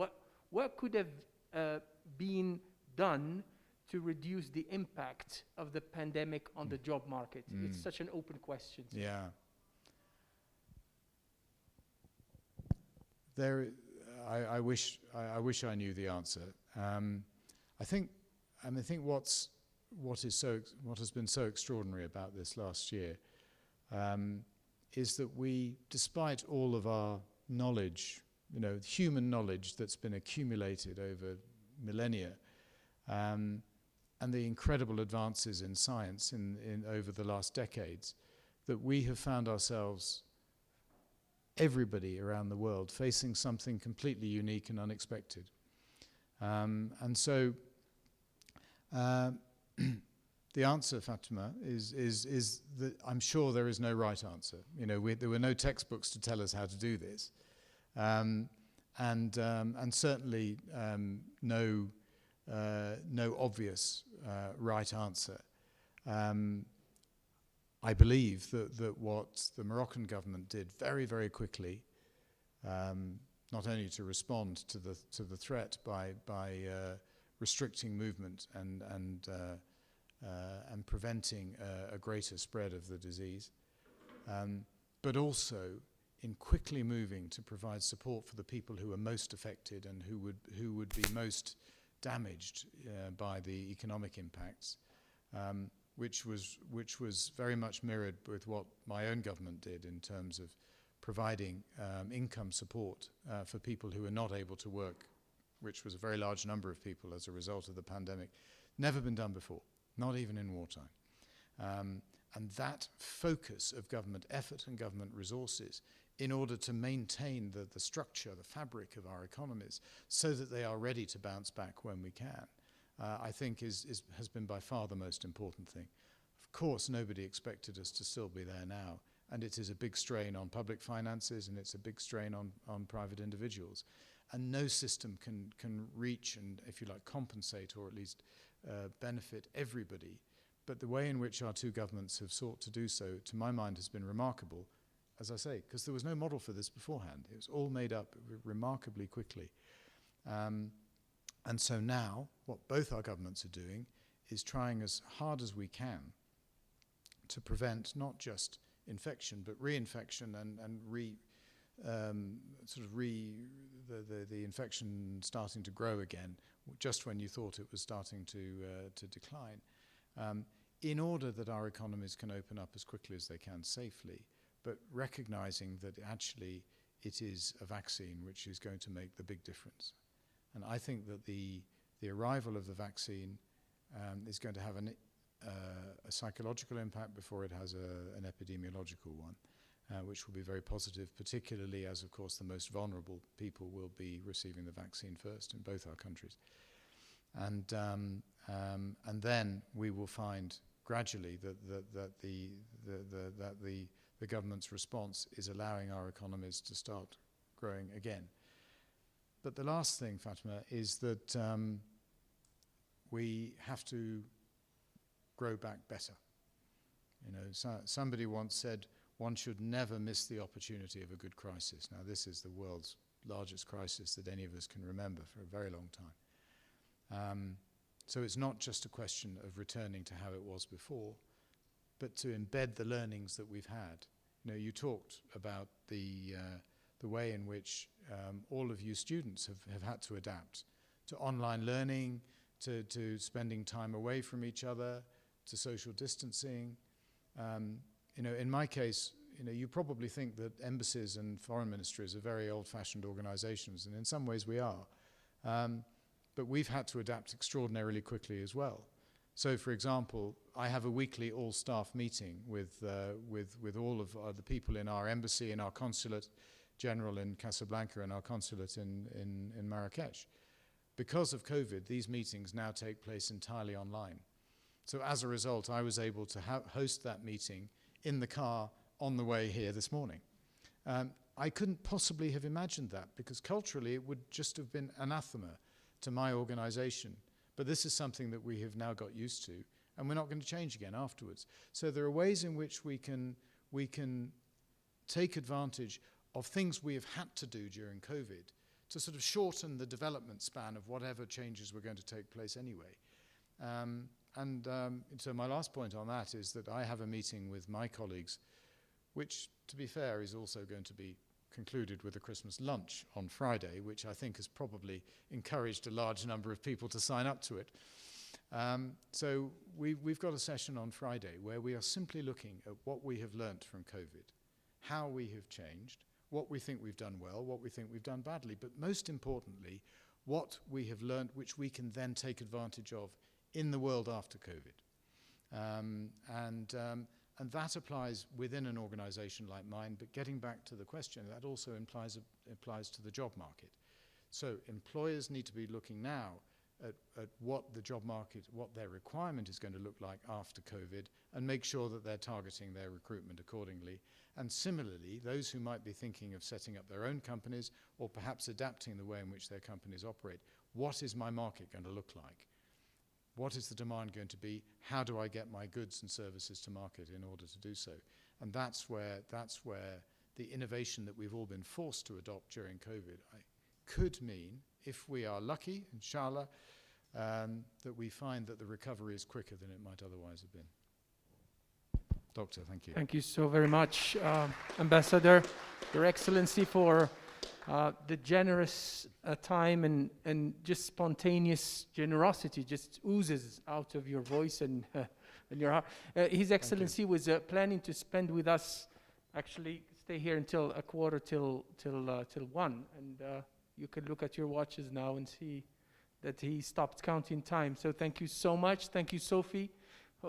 what could have been done to reduce the impact of the pandemic on the job market? It's such an open question. Yeah. I wish I knew the answer. I think what has been so extraordinary about this last year is that we, despite all of our knowledge, human knowledge that's been accumulated over millennia, and the incredible advances in science in over the last decades, that we have found ourselves, everybody around the world, facing something completely unique and unexpected. And so the answer, Fatima, is that I'm sure there is no right answer. There were no textbooks to tell us how to do this, and certainly no obvious right answer. I believe that what the Moroccan government did very, very quickly, not only to respond to the threat by restricting movement and preventing a greater spread of the disease, but also in quickly moving to provide support for the people who are most affected and who would be most damaged by the economic impacts. Which was very much mirrored with what my own government did in terms of providing income support for people who are not able to work, which was a very large number of people as a result of the pandemic. Never been done before, not even in wartime. And that focus of government effort and government resources in order to maintain the structure, the fabric of our economies so that they are ready to bounce back when we can, I think has been by far the most important thing. Of course, nobody expected us to still be there now, and it is a big strain on public finances, and it's a big strain on private individuals. And no system can reach and, if you like, compensate or at least benefit everybody. But the way in which our two governments have sought to do so, to my mind, has been remarkable, as I say, because there was no model for this beforehand. It was all made up remarkably quickly. And so now, what both our governments are doing is trying as hard as we can to prevent not just infection, but reinfection and sort of the infection starting to grow again, just when you thought it was starting to decline, in order that our economies can open up as quickly as they can safely, but recognizing that actually it is a vaccine which is going to make the big difference. And I think that the arrival of the vaccine is going to have a psychological impact before it has an epidemiological one, which will be very positive, particularly as, of course, the most vulnerable people will be receiving the vaccine first in both our countries. And then we will find gradually that the government's response is allowing our economies to start growing again. But the last thing, Fatima, is that we have to grow back better. You know, somebody once said one should never miss the opportunity of a good crisis. Now, this is the world's largest crisis that any of us can remember for a very long time. So it's not just a question of returning to how it was before, but to embed the learnings that we've had. You know, you talked about the way in which all of you students have had to adapt to online learning, to spending time away from each other, to social distancing. You know, in my case, you know, you probably think that embassies and foreign ministries are very old-fashioned organizations, and in some ways we are. But we've had to adapt extraordinarily quickly as well. So, for example, I have a weekly all-staff meeting with all of the people in our embassy, in our consulate general in Casablanca, and our consulate in Marrakesh. Because of COVID, these meetings now take place entirely online. So as a result, I was able to host that meeting in the car on the way here this morning. I couldn't possibly have imagined that, because culturally it would just have been anathema to my organization. But this is something that we have now got used to, and we're not going to change again afterwards. So there are ways in which we can take advantage of things we have had to do during COVID to sort of shorten the development span of whatever changes were going to take place anyway. So my last point on that is that I have a meeting with my colleagues, which, to be fair, is also going to be concluded with a Christmas lunch on Friday, which I think has probably encouraged a large number of people to sign up to it. So we've got a session on Friday where we are simply looking at what we have learnt from COVID, how we have changed, what we think we've done well, what we think we've done badly, but most importantly, what we have learnt which we can then take advantage of in the world after COVID. And that applies within an organization like mine, but getting back to the question, that also applies to the job market. So employers need to be looking now at what the job market, what their requirement is going to look like after COVID, and make sure that they're targeting their recruitment accordingly. And similarly, those who might be thinking of setting up their own companies or perhaps adapting the way in which their companies operate, what is my market going to look like? What is the demand going to be? How do I get my goods and services to market in order to do so? And that's where the innovation that we've all been forced to adopt during COVID could mean, if we are lucky, inshallah, that we find that the recovery is quicker than it might otherwise have been. Doctor, thank you. Thank you so very much, Ambassador, Your Excellency, for the generous time and just spontaneous generosity just oozes out of your voice and your heart. His Excellency was planning to spend with us, actually stay here until 1:45, and you can look at your watches now and see that he stopped counting time. So thank you so much. Thank you, Sophie,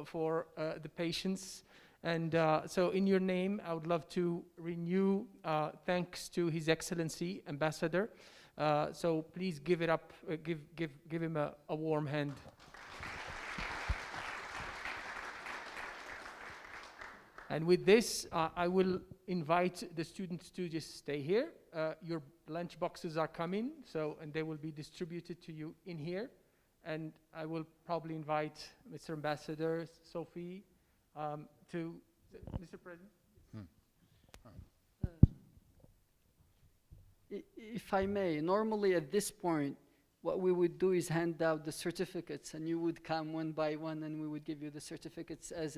for the patience. And so in your name, I would love to renew thanks to His Excellency, Ambassador. So please give it up, give him a warm hand. And with this, I will invite the students to just stay here. Your lunch boxes are coming, and they will be distributed to you in here. And I will probably invite Mr. Ambassador, Sophie, to Mr. President. If I may, normally at this point, what we would do is hand out the certificates, and you would come one by one, and we would give you the certificates as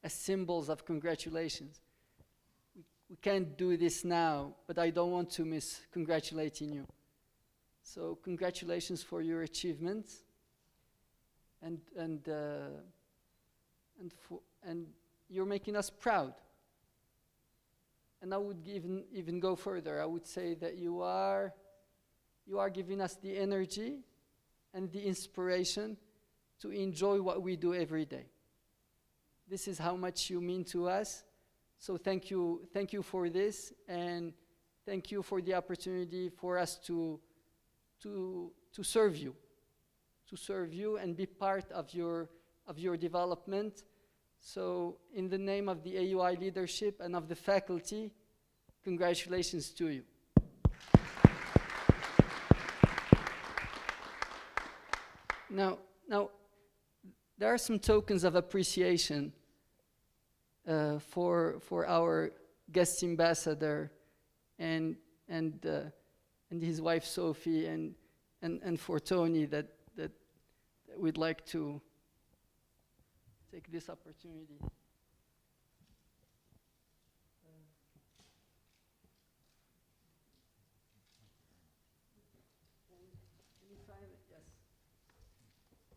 symbols of congratulations. we can't do this now, but I don't want to miss congratulating you. So congratulations for your achievements, and you're making us proud. And I would even go further. I would say that you are giving us the energy and the inspiration to enjoy what we do every day. This is how much you mean to us. So thank you for this, and thank you for the opportunity for us to serve you, and be part of your development. So in the name of the AUI leadership and of the faculty, congratulations to you. Now, there are some tokens of appreciation for our guest ambassador and his wife Sophie and for Tony that we'd like to take this opportunity.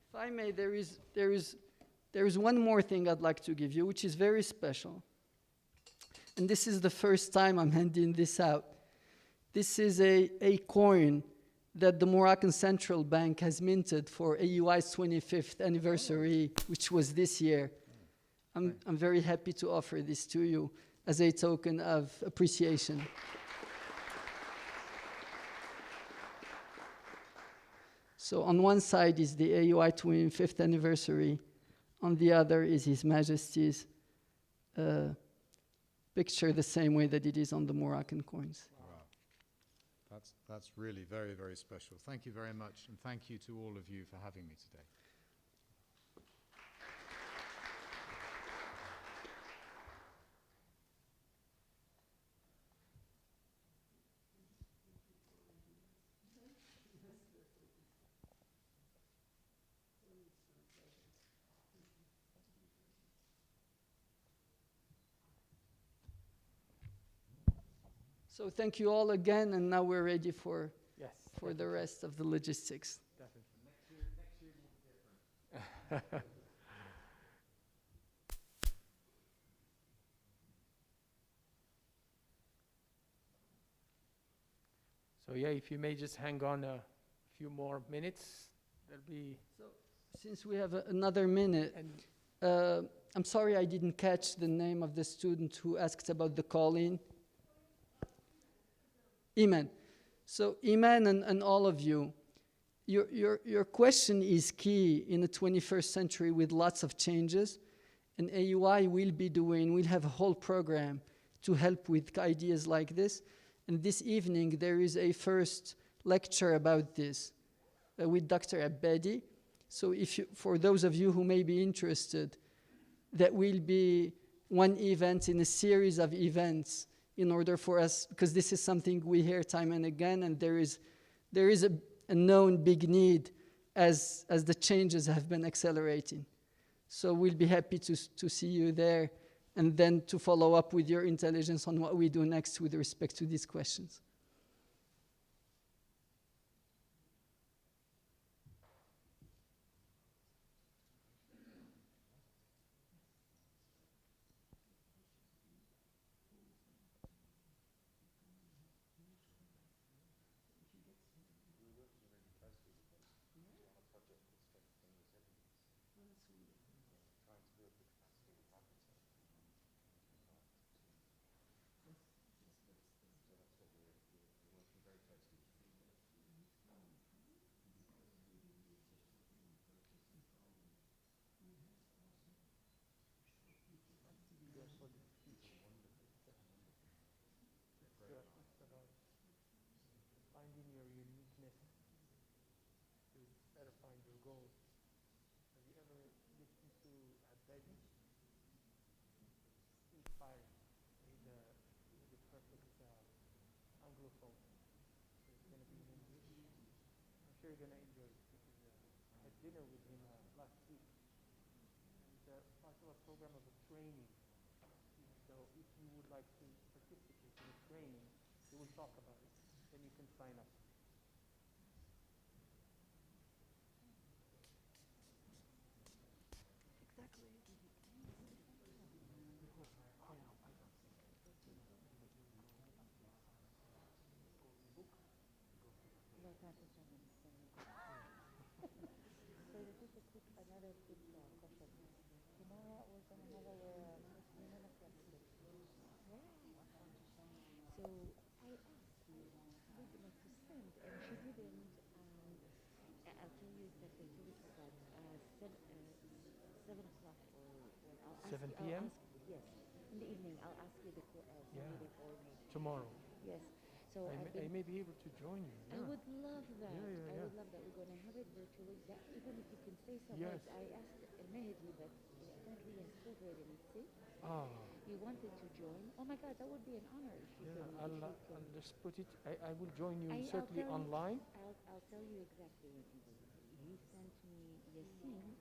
If I may, there is one more thing I'd like to give you, which is very special. And this is the first time I'm handing this out. This is a coin that the Moroccan Central Bank has minted for AUI's 25th anniversary, which was this year. I'm very happy to offer this to you as a token of appreciation. So on one side is the AUI 25th anniversary. On the other is His Majesty's picture, the same way that it is on the Moroccan coins. Wow. That's really very, very special. Thank you very much, and thank you to all of you for having me today. So thank you all again, and now we're ready for the Definitely. rest of the logistics. Definitely. Next year will be different. So yeah, if you may just hang on a few more minutes, that'll be. So since we have another minute, I'm sorry I didn't catch the name of the student who asked about the call-in. Iman. So Iman and all of you, your question is key in the 21st century with lots of changes, and AUI will have a whole program to help with ideas like this. And this evening there is a first lecture about this with Dr. Abedi. So for those of you who may be interested, that will be one event in a series of events in order for us, because this is something we hear time and again, and there is a known big need as the changes have been accelerating. So we'll be happy to see you there, and then to follow up with your intelligence on what we do next with respect to these questions. Finding your uniqueness to better find your goals. Have you ever listened to Abedi? Inspiring. He's a perfect Anglophone. So it's going to be in English. I'm sure you're going to enjoy it because I had dinner with him last week. And part of a program of a training. So if you would like to participate certificate in Ifrane, they will talk about it. Then you can sign up. Exactly. So this is another quick question. Tomorrow we're going to have our Muslim question. So I asked you would you like to send, and she didn't. I'll tell you exactly. I told you about 7 o'clock or I'll ask 7 you, p.m.? Yes, in the evening. I'll ask you the Sunday coordinator. Tomorrow. Yes. So I may be able to join you. I Yeah. would love that. Yeah. I would love that. We're going to have it virtually. That, even if you can say something. Yes. I asked Mehdi, but apparently he has COVID and he's sick. Ah. You wanted to join? Oh my God, that would be an honor if you Yeah, can. I'll just put it. I will join you I'll certainly tell you- online. I'll tell you exactly what you do. You sent me Yassine